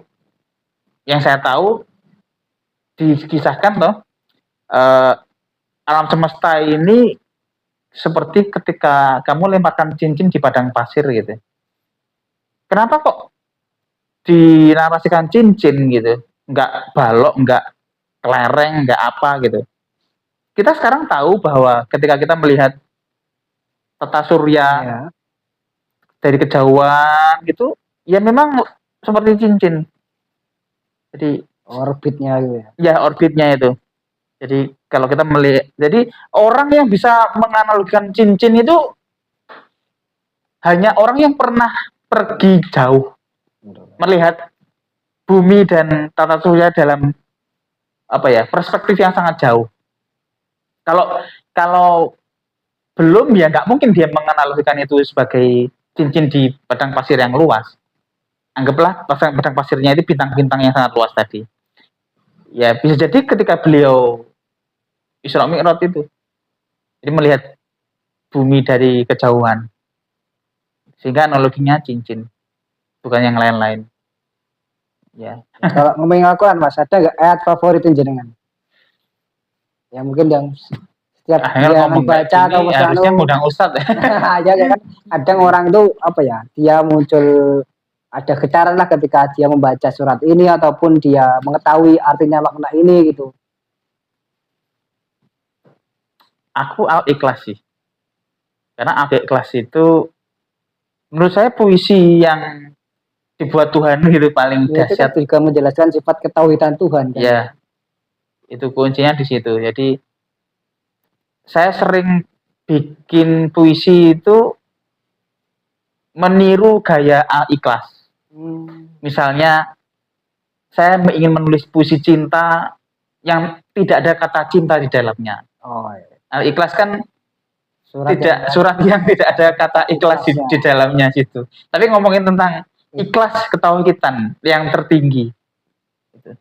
[SPEAKER 2] yang saya tahu dikisahkan toh, eh, alam semesta ini seperti ketika kamu lemparkan cincin di padang pasir gitu. Kenapa kok dinarasikan cincin gitu? Nggak balok, nggak kelereng, nggak apa gitu. Kita sekarang tahu bahwa ketika kita melihat tata surya
[SPEAKER 1] Ya,
[SPEAKER 2] dari kejauhan gitu, ya memang seperti cincin. Jadi
[SPEAKER 1] orbitnya gitu ya.
[SPEAKER 2] ya orbitnya itu. Jadi kalau kita melihat, jadi orang yang bisa menganalogikan cincin itu hanya orang yang pernah pergi jauh melihat bumi dan tata surya dalam apa ya, perspektif yang sangat jauh. Kalau kalau belum, ya nggak mungkin dia menganalogikan itu sebagai cincin di padang pasir yang luas. Anggaplah padang pasirnya itu bintang-bintang yang sangat luas tadi. Ya bisa jadi ketika beliau Isra Mi'raj itu, jadi melihat bumi dari kejauhan, sehingga analoginya cincin, bukan yang lain-lain. Ya.
[SPEAKER 1] Kalau ngomongin Al-Quran, Mas, ada nggak ayat favorit jenengan? Ya mungkin yang setiap
[SPEAKER 2] Akhirnya
[SPEAKER 1] dia
[SPEAKER 2] ngomong kayak
[SPEAKER 1] membaca atau
[SPEAKER 2] gini, harusnya
[SPEAKER 1] selalu
[SPEAKER 2] ngundang Ustadz ya.
[SPEAKER 1] aja kan kadang orang itu apa ya, dia muncul ada getaran lah ketika dia membaca surat ini ataupun dia mengetahui artinya makna ini gitu.
[SPEAKER 2] Aku Al-Ikhlas sih. Karena Al-Ikhlas itu menurut saya puisi yang dibuat Tuhan gitu paling
[SPEAKER 1] Ya, itu kan
[SPEAKER 2] dahsyat.
[SPEAKER 1] juga menjelaskan sifat ketauhidan Tuhan kan.
[SPEAKER 2] Ya, itu kuncinya di situ. Jadi saya sering bikin puisi itu meniru gaya Al-Ikhlas. Misalnya saya ingin menulis puisi cinta yang tidak ada kata cinta di dalamnya.
[SPEAKER 1] Oh, iya.
[SPEAKER 2] Al-Ikhlas kan
[SPEAKER 1] Surat
[SPEAKER 2] surat yang tidak ada kata ikhlas di dalamnya situ. Tapi ngomongin tentang ikhlas ketauhidan yang tertinggi. Gitu.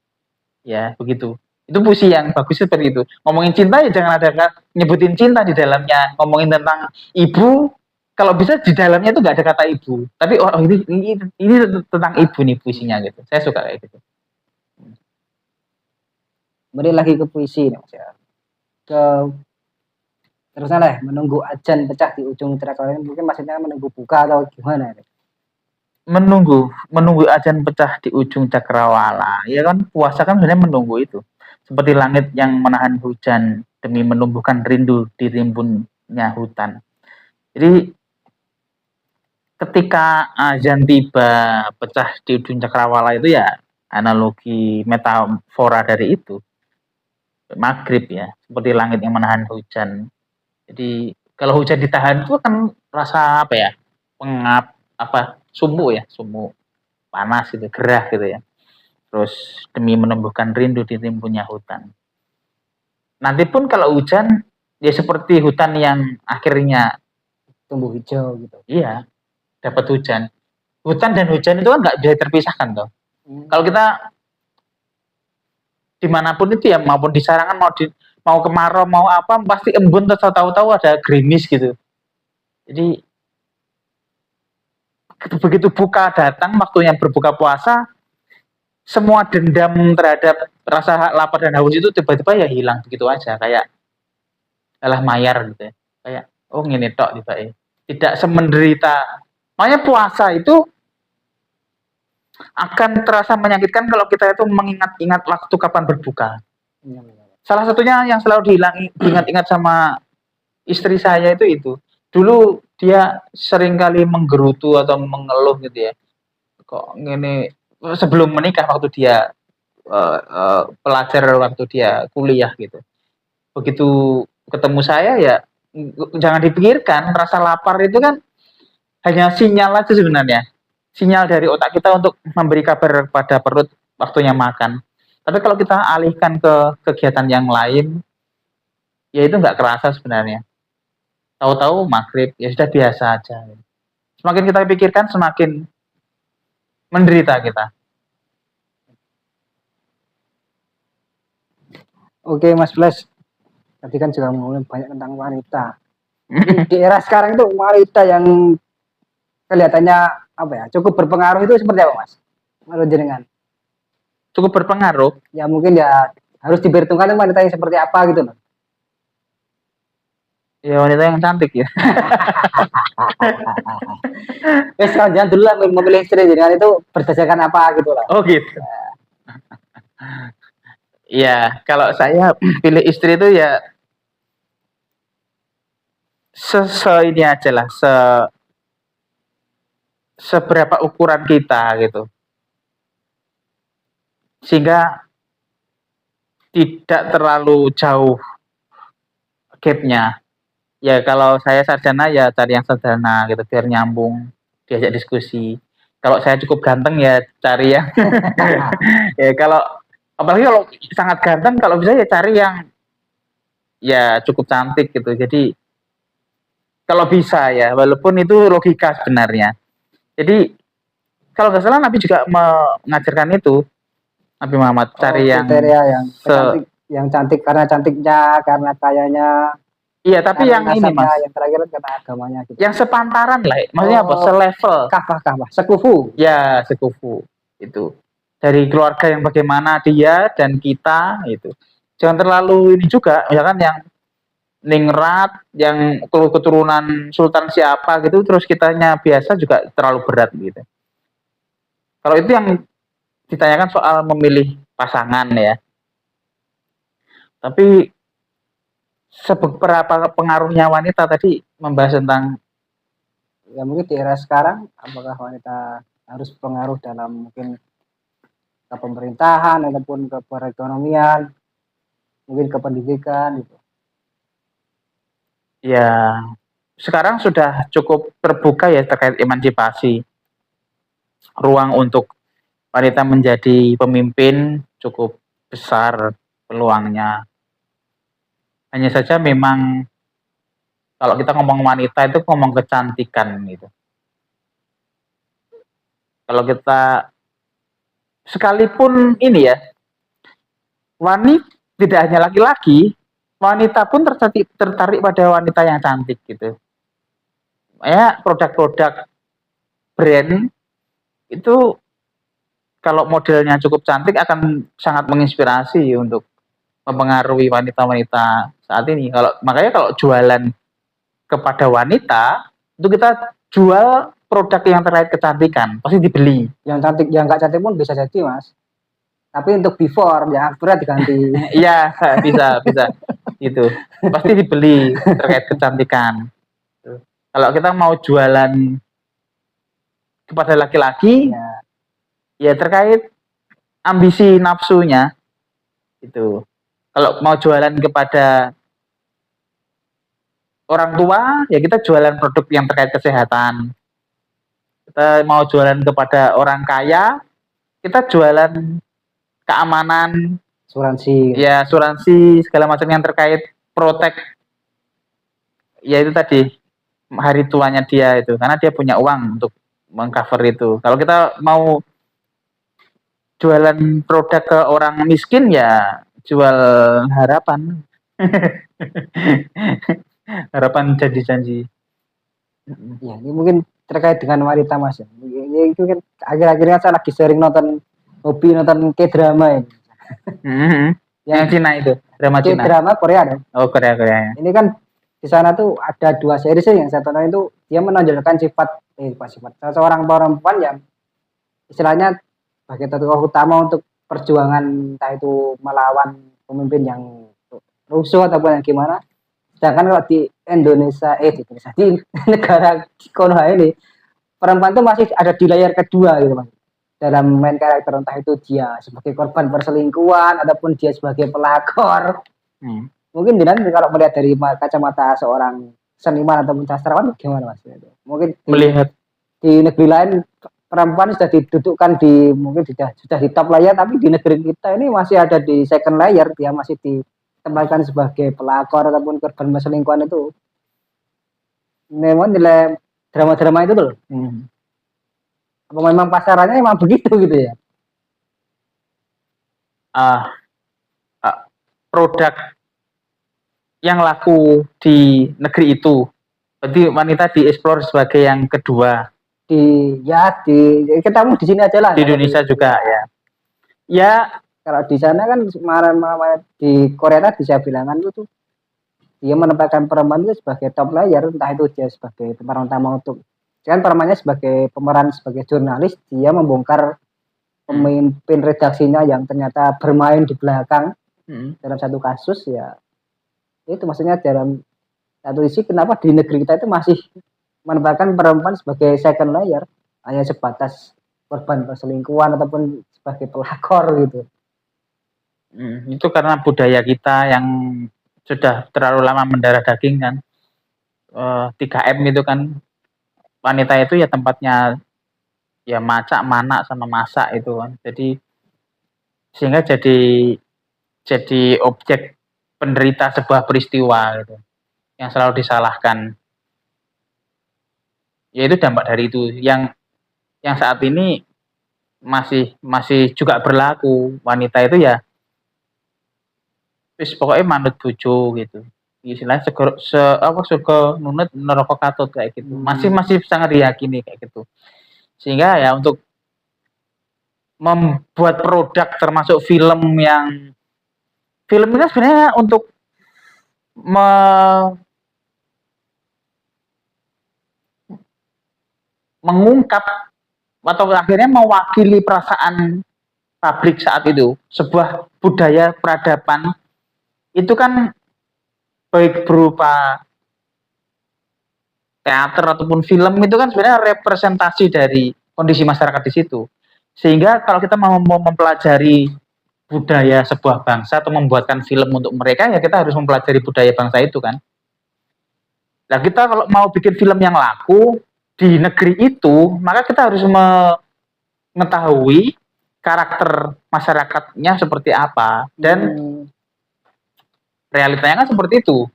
[SPEAKER 2] Ya, begitu. Itu puisi yang bagus seperti itu. Ngomongin cinta ya jangan ada nyebutin cinta di dalamnya. Ngomongin tentang ibu, kalau bisa di dalamnya itu nggak ada kata ibu. Tapi oh, ini tentang ibu nih puisinya gitu. Saya suka kayak gitu.
[SPEAKER 1] Kemudian lagi ke puisi nih, Mas ya. Ke terusnya lah, menunggu ajan pecah di ujung cakrawala, mungkin maksudnya menunggu buka atau gimana nih?
[SPEAKER 2] Menunggu ajan pecah di ujung cakrawala. Ya kan puasa kan sebenarnya menunggu itu. Seperti langit yang menahan hujan demi menumbuhkan rindu di rimbunnya hutan. Jadi ketika azan tiba pecah di ujung cakrawala itu ya analogi metafora dari itu. Maghrib ya, seperti langit yang menahan hujan. Jadi kalau hujan ditahan itu kan rasa apa ya? Pengap, apa? Sumuk ya, sumuk. Panas gitu, gerah gitu ya. Terus demi menumbuhkan rindu di rimbunnya hutan. Nanti pun kalau hujan ya seperti hutan yang akhirnya
[SPEAKER 1] Tumbuh hijau gitu.
[SPEAKER 2] iya, dapat hujan. Hutan dan hujan itu kan nggak bisa terpisahkan toh. Kalau kita dimanapun itu ya, maupun di sarangan mau kemarau mau apa pasti embun, tahu-tahu ada gerimis gitu. Jadi begitu buka datang, waktunya berbuka puasa, semua dendam terhadap rasa lapar dan haus itu tiba-tiba ya hilang begitu aja, kayak alah mayar gitu ya. Kayak oh ngene tok tiba ya. Tidak semenderita. Makanya puasa itu akan terasa menyakitkan kalau kita itu mengingat-ingat waktu kapan berbuka. Salah satunya yang selalu diingat-ingat sama istri saya itu. Dulu dia sering kali menggerutu atau mengeluh gitu ya. Kok ngene sebelum menikah waktu dia pelajar, waktu dia kuliah gitu. Begitu ketemu saya ya jangan dipikirkan, rasa lapar itu kan hanya sinyal aja sebenarnya. Sinyal dari otak kita untuk memberi kabar kepada perut waktunya makan. Tapi kalau kita alihkan ke kegiatan yang lain, ya itu nggak kerasa sebenarnya. Tahu-tahu maghrib, ya sudah biasa aja. Semakin kita pikirkan, semakin menderita kita.
[SPEAKER 1] Oke Mas Flash, Tadi kan juga ngomongin banyak tentang wanita. Mungkin di era sekarang itu wanita yang kelihatannya apa ya, cukup berpengaruh itu seperti apa, Mas? Menurut jenengan?
[SPEAKER 2] Cukup berpengaruh.
[SPEAKER 1] Ya mungkin ya harus diperhitungkan wanita yang seperti apa gitu loh.
[SPEAKER 2] Ya wanita yang cantik ya.
[SPEAKER 1] Wes kalau jangan dulu lah memilih istri jenengan itu berdasarkan apa gitu lah.
[SPEAKER 2] Oh gitu. Ya, kalau saya pilih istri itu ya ini aja lah, seberapa ukuran kita gitu. Sehingga tidak terlalu jauh gapnya. Ya kalau saya sarjana ya cari yang sederhana gitu biar nyambung, diajak diskusi. Kalau saya cukup ganteng ya cari yang ya kalau apalagi kalau sangat ganteng kalau bisa ya cari yang ya cukup cantik gitu. Jadi kalau bisa ya walaupun itu logika sebenarnya. Jadi kalau nggak salah Nabi juga mengajarkan itu, Nabi Muhammad cari yang
[SPEAKER 1] kriteria yang cantik karena cantiknya, karena kayanya,
[SPEAKER 2] iya tapi yang ini
[SPEAKER 1] kasarnya,
[SPEAKER 2] Mas,
[SPEAKER 1] yang terakhir karena agamanya gitu.
[SPEAKER 2] yang sepantaran lah, maksudnya apa? Selevel.
[SPEAKER 1] Kafah, sekufu.
[SPEAKER 2] Ya, sekufu itu. Dari keluarga yang bagaimana dia dan kita itu. Jangan terlalu ini juga, misalkan yang ningrat, yang keturunan sultan siapa gitu, terus kitanya biasa juga terlalu berat gitu. Kalau itu yang ditanyakan soal memilih pasangan ya. Tapi seberapa pengaruhnya wanita tadi membahas tentang
[SPEAKER 1] Ya mungkin di era sekarang apakah wanita harus pengaruh dalam mungkin ke pemerintahan ataupun ke perekonomian, mungkin ke pendidikan gitu.
[SPEAKER 2] ya sekarang sudah cukup terbuka ya terkait emansipasi. Ruang untuk wanita menjadi pemimpin cukup besar peluangnya. Hanya saja memang kalau kita ngomong wanita itu ngomong kecantikan gitu. Kalau kita sekalipun ini ya, wanita tidak hanya laki-laki, wanita pun tertarik pada wanita yang cantik gitu. Ya, produk-produk brand itu kalau modelnya cukup cantik akan sangat menginspirasi untuk mempengaruhi wanita-wanita saat ini. Makanya kalau jualan kepada wanita itu kita jual produk yang terkait kecantikan pasti dibeli.
[SPEAKER 1] Yang cantik, yang nggak cantik pun bisa jadi, Mas. Tapi untuk before ya berat diganti.
[SPEAKER 2] Iya bisa itu pasti dibeli terkait kecantikan. Kalau kita mau jualan kepada laki-laki ya terkait ambisi nafsunya itu. Kalau mau jualan kepada orang tua ya kita jualan produk yang terkait kesehatan. Kita mau jualan kepada orang kaya kita jualan keamanan,
[SPEAKER 1] asuransi.
[SPEAKER 2] ya asuransi segala macam yang terkait protek. Ya itu tadi hari tuanya dia itu karena dia punya uang untuk mengcover itu. Kalau kita mau jualan produk ke orang miskin ya jual harapan. Harapan janji-janji.
[SPEAKER 1] Ya, ini mungkin terkait dengan wanita, Mas. Ini kan akhir-akhirnya saya lagi sering nonton K-drama ini.
[SPEAKER 2] Yang Cina itu, drama Cina.
[SPEAKER 1] K-drama Korea dong.
[SPEAKER 2] Oh, Korea ya.
[SPEAKER 1] Ini kan di sana tuh ada 2 series yang saya tonton itu dia menonjolkan sifat seorang perempuan yang istilahnya sebagai tokoh utama untuk perjuangan entah itu melawan pemimpin yang rusuh ataupun yang gimana. Sedangkan kalau di Indonesia di negara Konoha ini perempuan itu masih ada di layar kedua gitu Mas. Dalam main karakter entah itu dia sebagai korban perselingkuhan ataupun dia sebagai pelakor. Mungkin nanti kalau melihat dari kacamata seorang seniman ataupun sastrawan gimana Mas? Mungkin
[SPEAKER 2] melihat
[SPEAKER 1] di negeri lain perempuan sudah didudukkan di mungkin sudah di top layar, tapi di negeri kita ini masih ada di second layer, dia masih ditempatkan sebagai pelakor ataupun korban perselingkuhan itu. Memang nilai drama-drama itu loh. Apa memang pasarannya memang begitu gitu ya?
[SPEAKER 2] Produk yang laku di negeri itu. Berarti wanita dieksplor sebagai yang kedua.
[SPEAKER 1] Ketemu di sini aja lah.
[SPEAKER 2] Di Indonesia juga ya. Ya,
[SPEAKER 1] kalau di sana kan di Korea bisa bilangan itu tuh dia menempatkan perempuan itu sebagai top layer, entah itu dia sebagai pemeran utama untuk kan perannya sebagai pemeran sebagai jurnalis, dia membongkar pemimpin redaksinya yang ternyata bermain di belakang dalam satu kasus ya. Itu maksudnya dalam satu sisi kenapa di negeri kita itu masih menempatkan perempuan sebagai second layer, hanya sebatas korban perselingkuhan ataupun sebagai pelakor gitu.
[SPEAKER 2] Itu karena budaya kita yang sudah terlalu lama mendarah daging kan. 3M itu kan, wanita itu ya tempatnya ya macak, manak sama masak itu kan. Jadi sehingga jadi objek penderita sebuah peristiwa gitu, yang selalu disalahkan. Ya itu dampak dari itu yang saat ini masih juga berlaku. Wanita itu ya wis pokoknya manut bojo gitu. Istilahnya surga nunut neraka katut kayak gitu. Masih sangat diyakini kayak gitu. Sehingga ya untuk membuat produk termasuk film ini sebenarnya untuk mengungkap atau akhirnya mewakili perasaan publik saat itu, sebuah budaya peradaban itu kan baik berupa teater ataupun film itu kan sebenarnya representasi dari kondisi masyarakat di situ. Sehingga kalau kita mau mempelajari budaya sebuah bangsa atau membuatkan film untuk mereka, ya kita harus mempelajari budaya bangsa itu kan. Nah kita kalau mau bikin film yang laku di negeri itu, maka kita harus mengetahui karakter masyarakatnya seperti apa, dan realitanya kan seperti itu.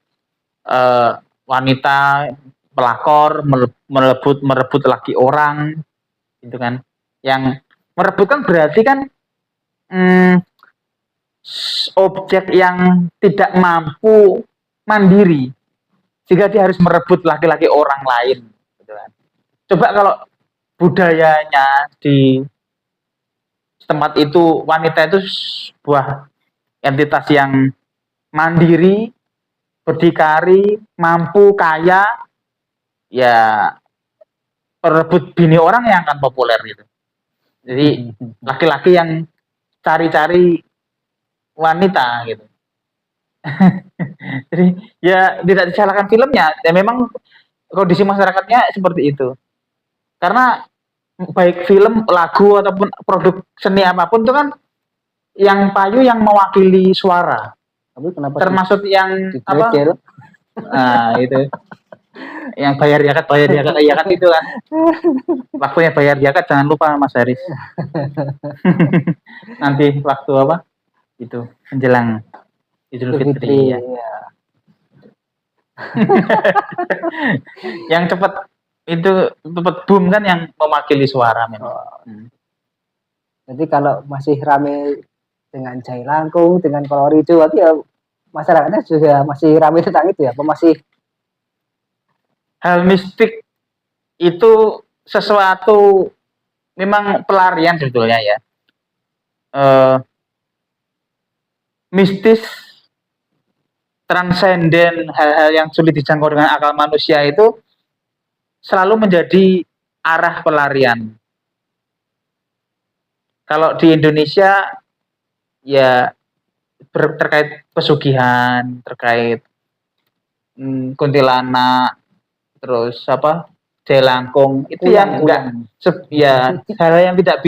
[SPEAKER 2] Wanita pelakor merebut laki orang gitu kan. Yang merebut kan berarti kan objek yang tidak mampu mandiri, sehingga dia harus merebut laki-laki orang lain gitu kan. Coba kalau budayanya di tempat itu wanita itu sebuah entitas yang mandiri, berdikari, mampu, kaya, ya perebut bini orang yang akan populer gitu. Jadi laki-laki yang cari-cari wanita gitu. Jadi ya tidak disalahkan filmnya, ya memang kondisi masyarakatnya seperti itu. Karena baik film, lagu ataupun produk seni apapun itu kan yang payu yang mewakili suara.
[SPEAKER 1] Tapi kenapa
[SPEAKER 2] termasuk yang apa? Nah, itu. Yang bayar zakat itu kan. Waktunya bayar zakat jangan lupa Mas Haris. Nanti waktu apa? Itu menjelang Idul Fitri ya. Yang cepat boom kan yang mewakili suara memang.
[SPEAKER 1] Jadi kalau masih rame dengan Jai Langkung, dengan Kolor Hijau, berarti ya masyarakatnya juga masih rame tentang itu ya? Apa masih
[SPEAKER 2] hal mistik itu sesuatu memang pelarian sebetulnya ya. Mistis, transenden, hal-hal yang sulit dijangkau dengan akal manusia itu selalu menjadi arah pelarian. Kalau di Indonesia ya terkait pesugihan, terkait kuntilanak, terus apa Jai Langkung itu yang enggak ya hal yang tidak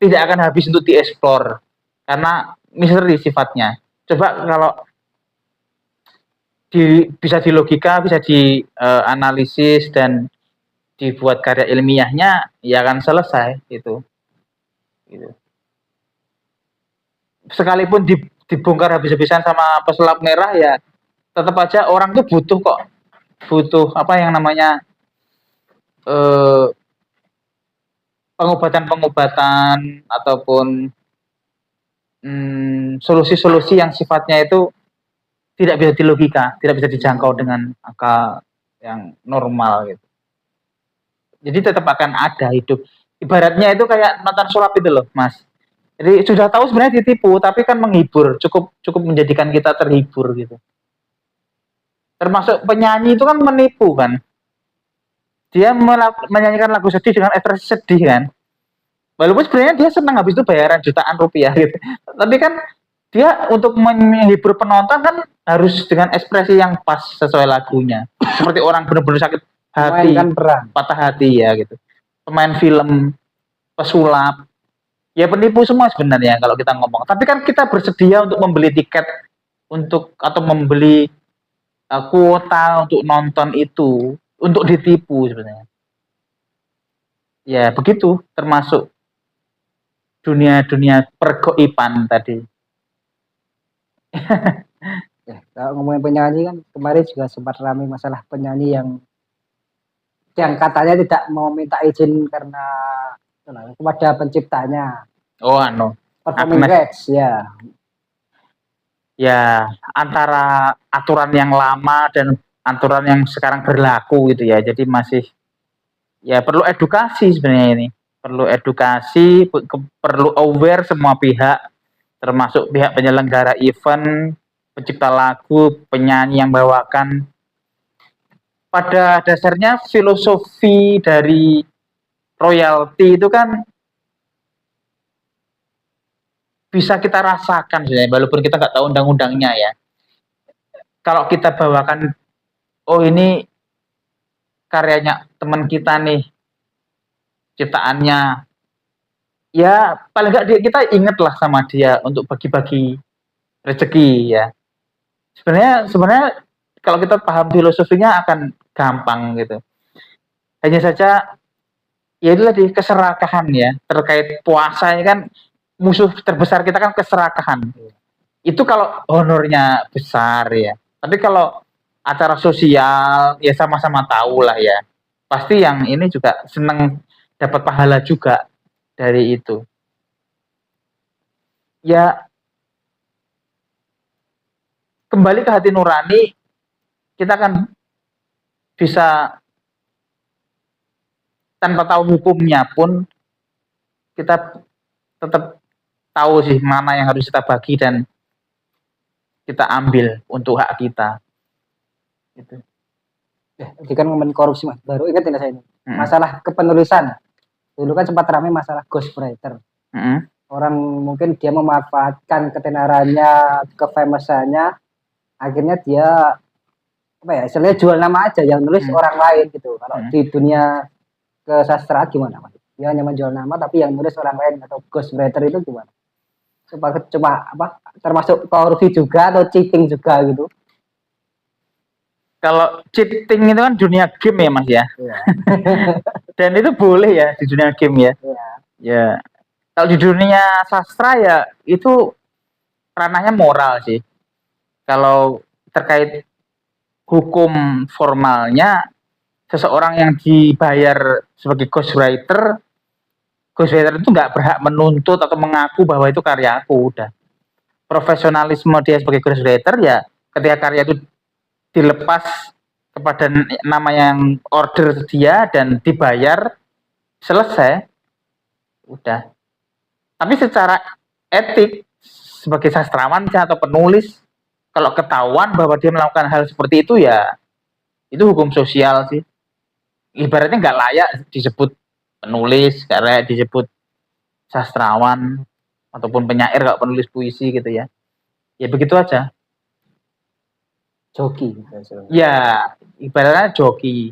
[SPEAKER 2] akan habis untuk dieksplor karena misteri sifatnya. Coba kalau bisa dilogika, bisa dianalisis dan dibuat karya ilmiahnya, ya akan selesai itu. Gitu. Sekalipun dibongkar habis-habisan sama pesulap merah ya tetap aja orang tuh butuh apa yang namanya pengobatan ataupun solusi-solusi yang sifatnya itu tidak bisa dilogika, tidak bisa dijangkau dengan akal yang normal gitu. Jadi tetap akan ada hidup. Ibaratnya itu kayak nonton sulap itu loh, Mas. Jadi sudah tahu sebenarnya ditipu, tapi kan menghibur, cukup menjadikan kita terhibur gitu. Termasuk penyanyi itu kan menipu kan. Dia menyanyikan lagu sedih dengan ekspresi sedih kan. Walaupun sebenarnya dia senang habis itu bayaran jutaan rupiah gitu. Tapi kan dia untuk menghibur penonton kan harus dengan ekspresi yang pas sesuai lagunya. Seperti orang benar-benar sakit hati,
[SPEAKER 1] Mainkan peran.
[SPEAKER 2] patah hati ya gitu. Pemain film, pesulap, ya penipu semua sebenarnya kalau kita ngomong. Tapi kan kita bersedia untuk membeli tiket untuk atau membeli kuota untuk nonton itu untuk ditipu sebenarnya. Ya begitu, termasuk dunia pergoiban tadi.
[SPEAKER 1] Ya, kalau ngomongin penyanyi kan kemarin juga sempat ramai masalah penyanyi yang katanya tidak mau minta izin karena kepada penciptanya.
[SPEAKER 2] Oh
[SPEAKER 1] Performing rights ya.
[SPEAKER 2] Ya antara aturan yang lama dan aturan yang sekarang berlaku gitu ya. Jadi masih ya perlu edukasi sebenarnya ini. Perlu edukasi, perlu aware semua pihak, termasuk pihak penyelenggara event, pencipta lagu, penyanyi yang bawakan. Pada dasarnya filosofi dari royalti itu kan bisa kita rasakan sebenarnya, walaupun kita nggak tahu undang-undangnya ya. Kalau kita bawakan, oh ini karyanya teman kita nih, ciptaannya, ya paling nggak kita inget lah sama dia untuk bagi-bagi rezeki ya. Sebenarnya kalau kita paham filosofinya akan gampang gitu. Hanya saja ya itu tadi keserakahan ya, terkait puasa ini kan musuh terbesar kita kan keserakahan. Itu kalau honornya besar ya. Tapi kalau acara sosial ya sama-sama tahu lah ya. Pasti yang ini juga seneng dapat pahala juga dari itu. Ya kembali ke hati nurani, kita kan bisa tanpa tahu hukumnya pun kita tetap tahu sih mana yang harus kita bagi dan kita ambil untuk hak kita. Gitu.
[SPEAKER 1] Jadi kan ngomongin korupsi Mas, baru ingat ini saya ini. Masalah kepenulisan. Dulu kan sempat ramai masalah ghostwriter. Orang mungkin dia memanfaatkan ketenarannya, kefamousannya, akhirnya dia apa ya, istilahnya jual nama aja yang nulis orang lain gitu. Kalau di dunia kesastra gimana Mas? Dia hanya menjual nama tapi yang nulis orang lain atau ghostwriter itu gimana? Cuma apa termasuk korupsi juga atau cheating juga gitu?
[SPEAKER 2] Kalau cheating itu kan dunia game ya Mas ya. Dan itu boleh ya di dunia game ya. Ya. Kalau di dunia sastra ya itu ranahnya moral sih. Kalau terkait hukum formalnya, seseorang yang dibayar sebagai ghostwriter itu nggak berhak menuntut atau mengaku bahwa itu karyaku. Udah profesionalisme dia sebagai ghostwriter ya ketika karya itu dilepas kepada nama yang order dia dan dibayar, selesai, udah. Tapi secara etik sebagai sastrawan atau penulis, kalau ketahuan bahwa dia melakukan hal seperti itu ya itu hukum sosial sih. Ibaratnya nggak layak disebut penulis, nggak layak disebut sastrawan ataupun penyair kalau penulis puisi gitu ya. Ya begitu aja.
[SPEAKER 1] Joki.
[SPEAKER 2] Ya, ibaratnya joki.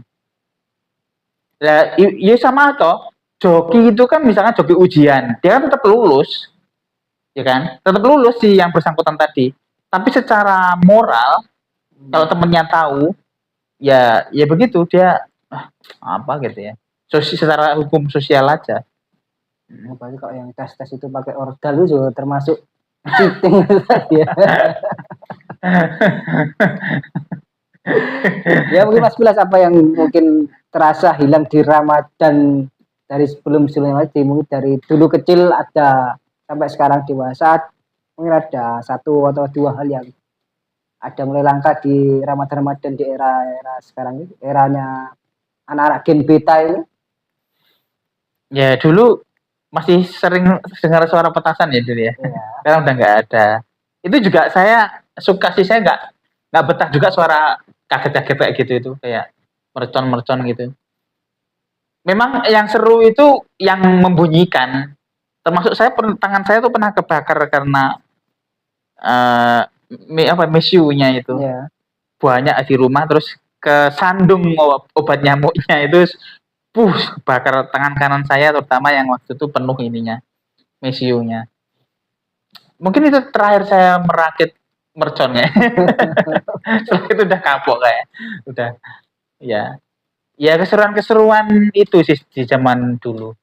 [SPEAKER 2] Ya sama toh. Joki itu kan misalnya joki ujian, dia kan tetap lulus, ya kan? Tetap lulus sih yang bersangkutan tadi. Tapi secara moral, kalau temennya tahu, ya begitu dia apa gitu ya. Secara hukum sosial aja.
[SPEAKER 1] Apalagi kalau yang tes itu pakai ordal itu juga termasuk cheating ya. Ya mungkin Mas Bilas apa yang mungkin terasa hilang di Ramadan dari sebelum-sebelumnya mungkin dari dulu kecil ada sampai sekarang dewasa mungkin ada satu atau dua hal yang ada mulai langka di Ramadan-Ramadan di era sekarang ini, eranya anak-anak Gen Beta ini.
[SPEAKER 2] Ya dulu masih sering dengar suara petasan ya dulu ya.
[SPEAKER 1] Iya.
[SPEAKER 2] Sekarang udah nggak ada. Itu juga saya suka sih, saya nggak betah juga suara kaget-kaget kayak gitu itu, kayak mercon-mercon gitu. Memang yang seru itu yang membunyikan. Termasuk saya tangan saya tuh pernah kebakar karena mesiunya itu
[SPEAKER 1] Iya.
[SPEAKER 2] banyak di rumah, terus kesandung obat nyamuknya itu, bakar tangan kanan saya terutama yang waktu itu penuh ininya mesiunya. Mungkin itu terakhir saya merakit mercon ya. Setelah itu udah kapok kayak, udah ya. Ya keseruan-keseruan itu sih di zaman dulu.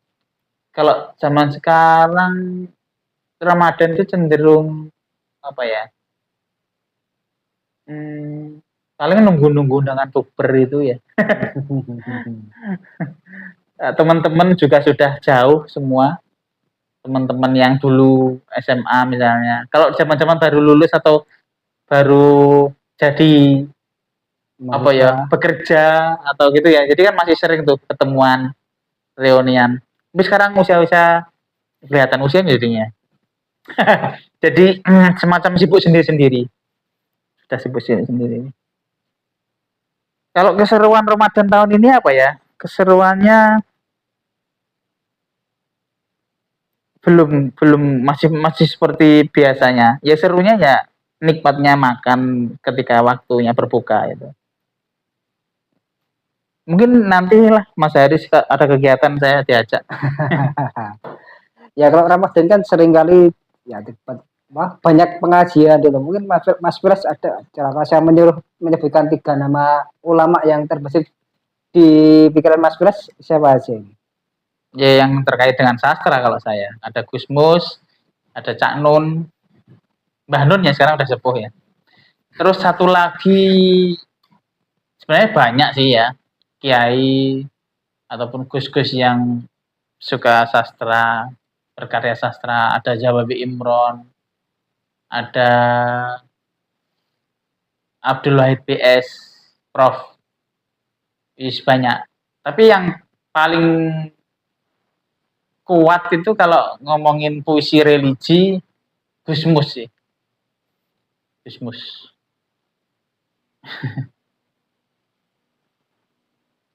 [SPEAKER 2] Kalau zaman sekarang Ramadan itu cenderung apa ya? Paling nunggu-nunggu dengan puber itu ya. Teman-teman juga sudah jauh semua. Teman-teman yang dulu SMA misalnya. Kalau zaman-zaman baru lulus atau baru jadi apa ya, bekerja atau gitu ya. Jadi kan masih sering tuh ketemuan, reunian. Tapi sekarang usia-usia kelihatan usia jadinya. Jadi semacam sibuk sendiri-sendiri. Sudah sibuk sendiri. Kalau keseruan Ramadan tahun ini apa ya? Keseruannya belum masih seperti biasanya. Ya serunya ya nikmatnya makan ketika waktunya berbuka itu. Mungkin nantilah Mas Haris ada kegiatan saya diajak.
[SPEAKER 1] Ya kalau Ramadan kan sering kali ya banyak pengajian gitu. Mungkin Mas Pras ada cara saya menyebutkan 3 nama ulama yang terbesit di pikiran Mas Pras, siapa aja ini?
[SPEAKER 2] Ya yang terkait dengan sastra kalau saya. Ada Gus Mus, ada Cak Nun, Mbah Nun ya sekarang udah sepuh ya. Terus satu lagi sebenarnya banyak sih ya, kiai ataupun gus-gus yang suka sastra, berkarya sastra. Ada Jawabi Imron, ada Abdul Wahid PS, Prof. Banyak. Tapi yang paling kuat itu kalau ngomongin puisi religi, Gus Mus sih. Gus Mus.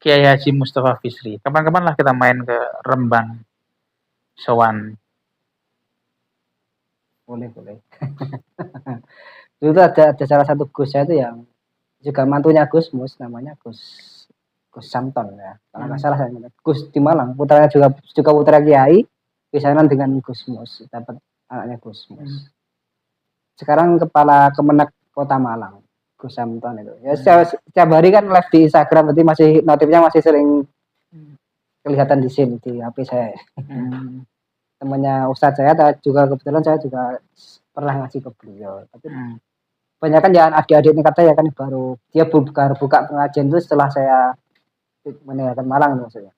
[SPEAKER 2] Kiai Haji Mustafa Fisri. Kapan-kapan lah kita main ke Rembang, Sowan.
[SPEAKER 1] Boleh. Dulu ada salah satu Gus saya itu yang juga mantunya Gus Mus, namanya Gus Samton ya. Kalau nggak salah saya Gus di Malang, putranya juga putra kiai, pisahan dengan Gus Mus, dapat anaknya Gus Mus. Sekarang kepala Kemenak Kota Malang, Gus Samton itu. Ya setiap hari kan live di Instagram, berarti masih notifnya masih sering kelihatan di sini di HP saya. Temannya Ustadz saya juga kebetulan saya juga pernah ngasih ke beliau. Tapi banyak kan ya adik-adik ini kata ya kan baru dia buka pengajian itu setelah saya meninggalkan Malang maksudnya.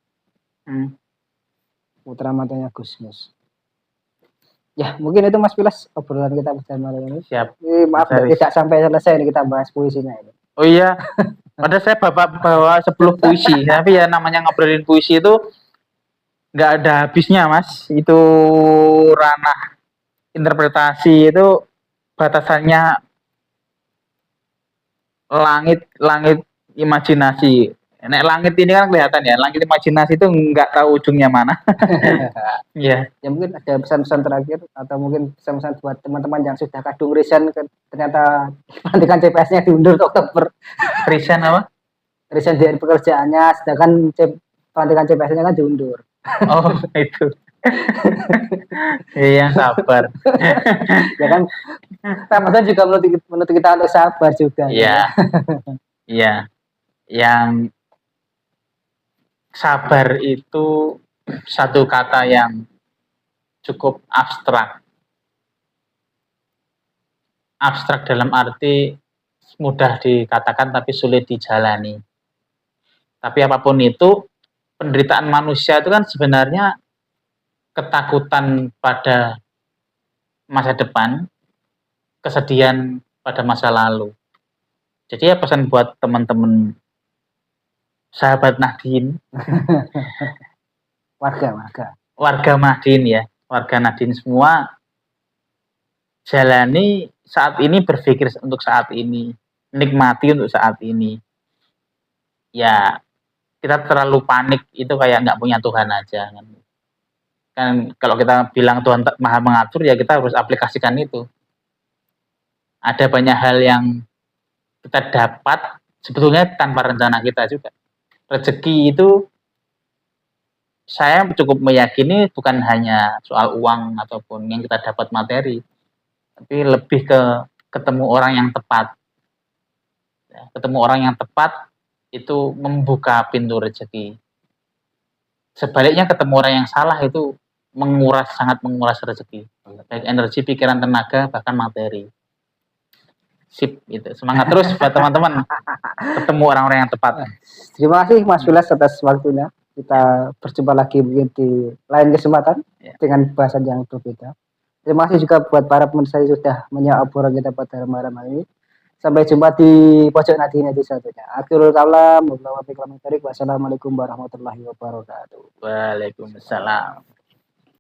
[SPEAKER 1] Putra mantunya Gus Mus. Ya mungkin itu Mas Pilas obrolan kita pada malam ini.
[SPEAKER 2] Siap.
[SPEAKER 1] Maaf tidak sampai selesai ini kita bahas puisinya ini.
[SPEAKER 2] Oh iya, padahal saya bawa 10 puisi, tapi ya namanya ngobrolin puisi itu nggak ada habisnya Mas. Itu ranah interpretasi, itu batasannya langit imajinasi. Nek langit ini kan kelihatan ya, langit imajinasi itu nggak tahu ujungnya mana.
[SPEAKER 1] Ya mungkin ada pesan-pesan terakhir atau mungkin pesan-pesan buat teman-teman yang sudah kadung resign ternyata pelantikan CPS-nya diundur ke Oktober.
[SPEAKER 2] Resign apa?
[SPEAKER 1] Resign dari pekerjaannya, sedangkan pelantikan CPS-nya kan diundur.
[SPEAKER 2] Oh itu. Iya sabar.
[SPEAKER 1] Ya kan, Ramadan juga menuntut kita untuk sabar juga.
[SPEAKER 2] Iya. Iya. Yang sabar itu satu kata yang cukup abstrak. Abstrak dalam arti mudah dikatakan tapi sulit dijalani. Tapi apapun itu, penderitaan manusia itu kan sebenarnya ketakutan pada masa depan, kesedihan pada masa lalu. Jadi ya pesan buat teman-teman sahabat Nahdien, warga Nahdien ya, warga Nahdien semua, jalani saat ini, berpikir untuk saat ini, nikmati untuk saat ini. Ya kita terlalu panik itu kayak nggak punya Tuhan aja kan kalau kita bilang Tuhan maha mengatur, ya kita harus aplikasikan itu. Ada banyak hal yang kita dapat sebetulnya tanpa rencana kita juga. Rezeki itu saya cukup meyakini bukan hanya soal uang ataupun yang kita dapat materi, tapi lebih ke ketemu orang yang tepat. Ya, ketemu orang yang tepat itu membuka pintu rezeki. Sebaliknya ketemu orang yang salah itu sangat menguras rezeki, baik energi, pikiran, tenaga, bahkan materi. Sip, gitu. Semangat terus buat teman-teman ketemu orang-orang yang tepat.
[SPEAKER 1] Terima kasih Mas Vilas atas waktunya. Kita berjumpa lagi mungkin di lain kesempatan dengan bahasan yang berbeda. Terima kasih juga buat para pemirsa yang sudah menyimak obrolan kita pada malam hari ini. Sampai jumpa di pojok Nahdien selanjutnya. Akhirul kalam, wassalamualaikum warahmatullahi wabarakatuh.
[SPEAKER 2] Waalaikumsalam.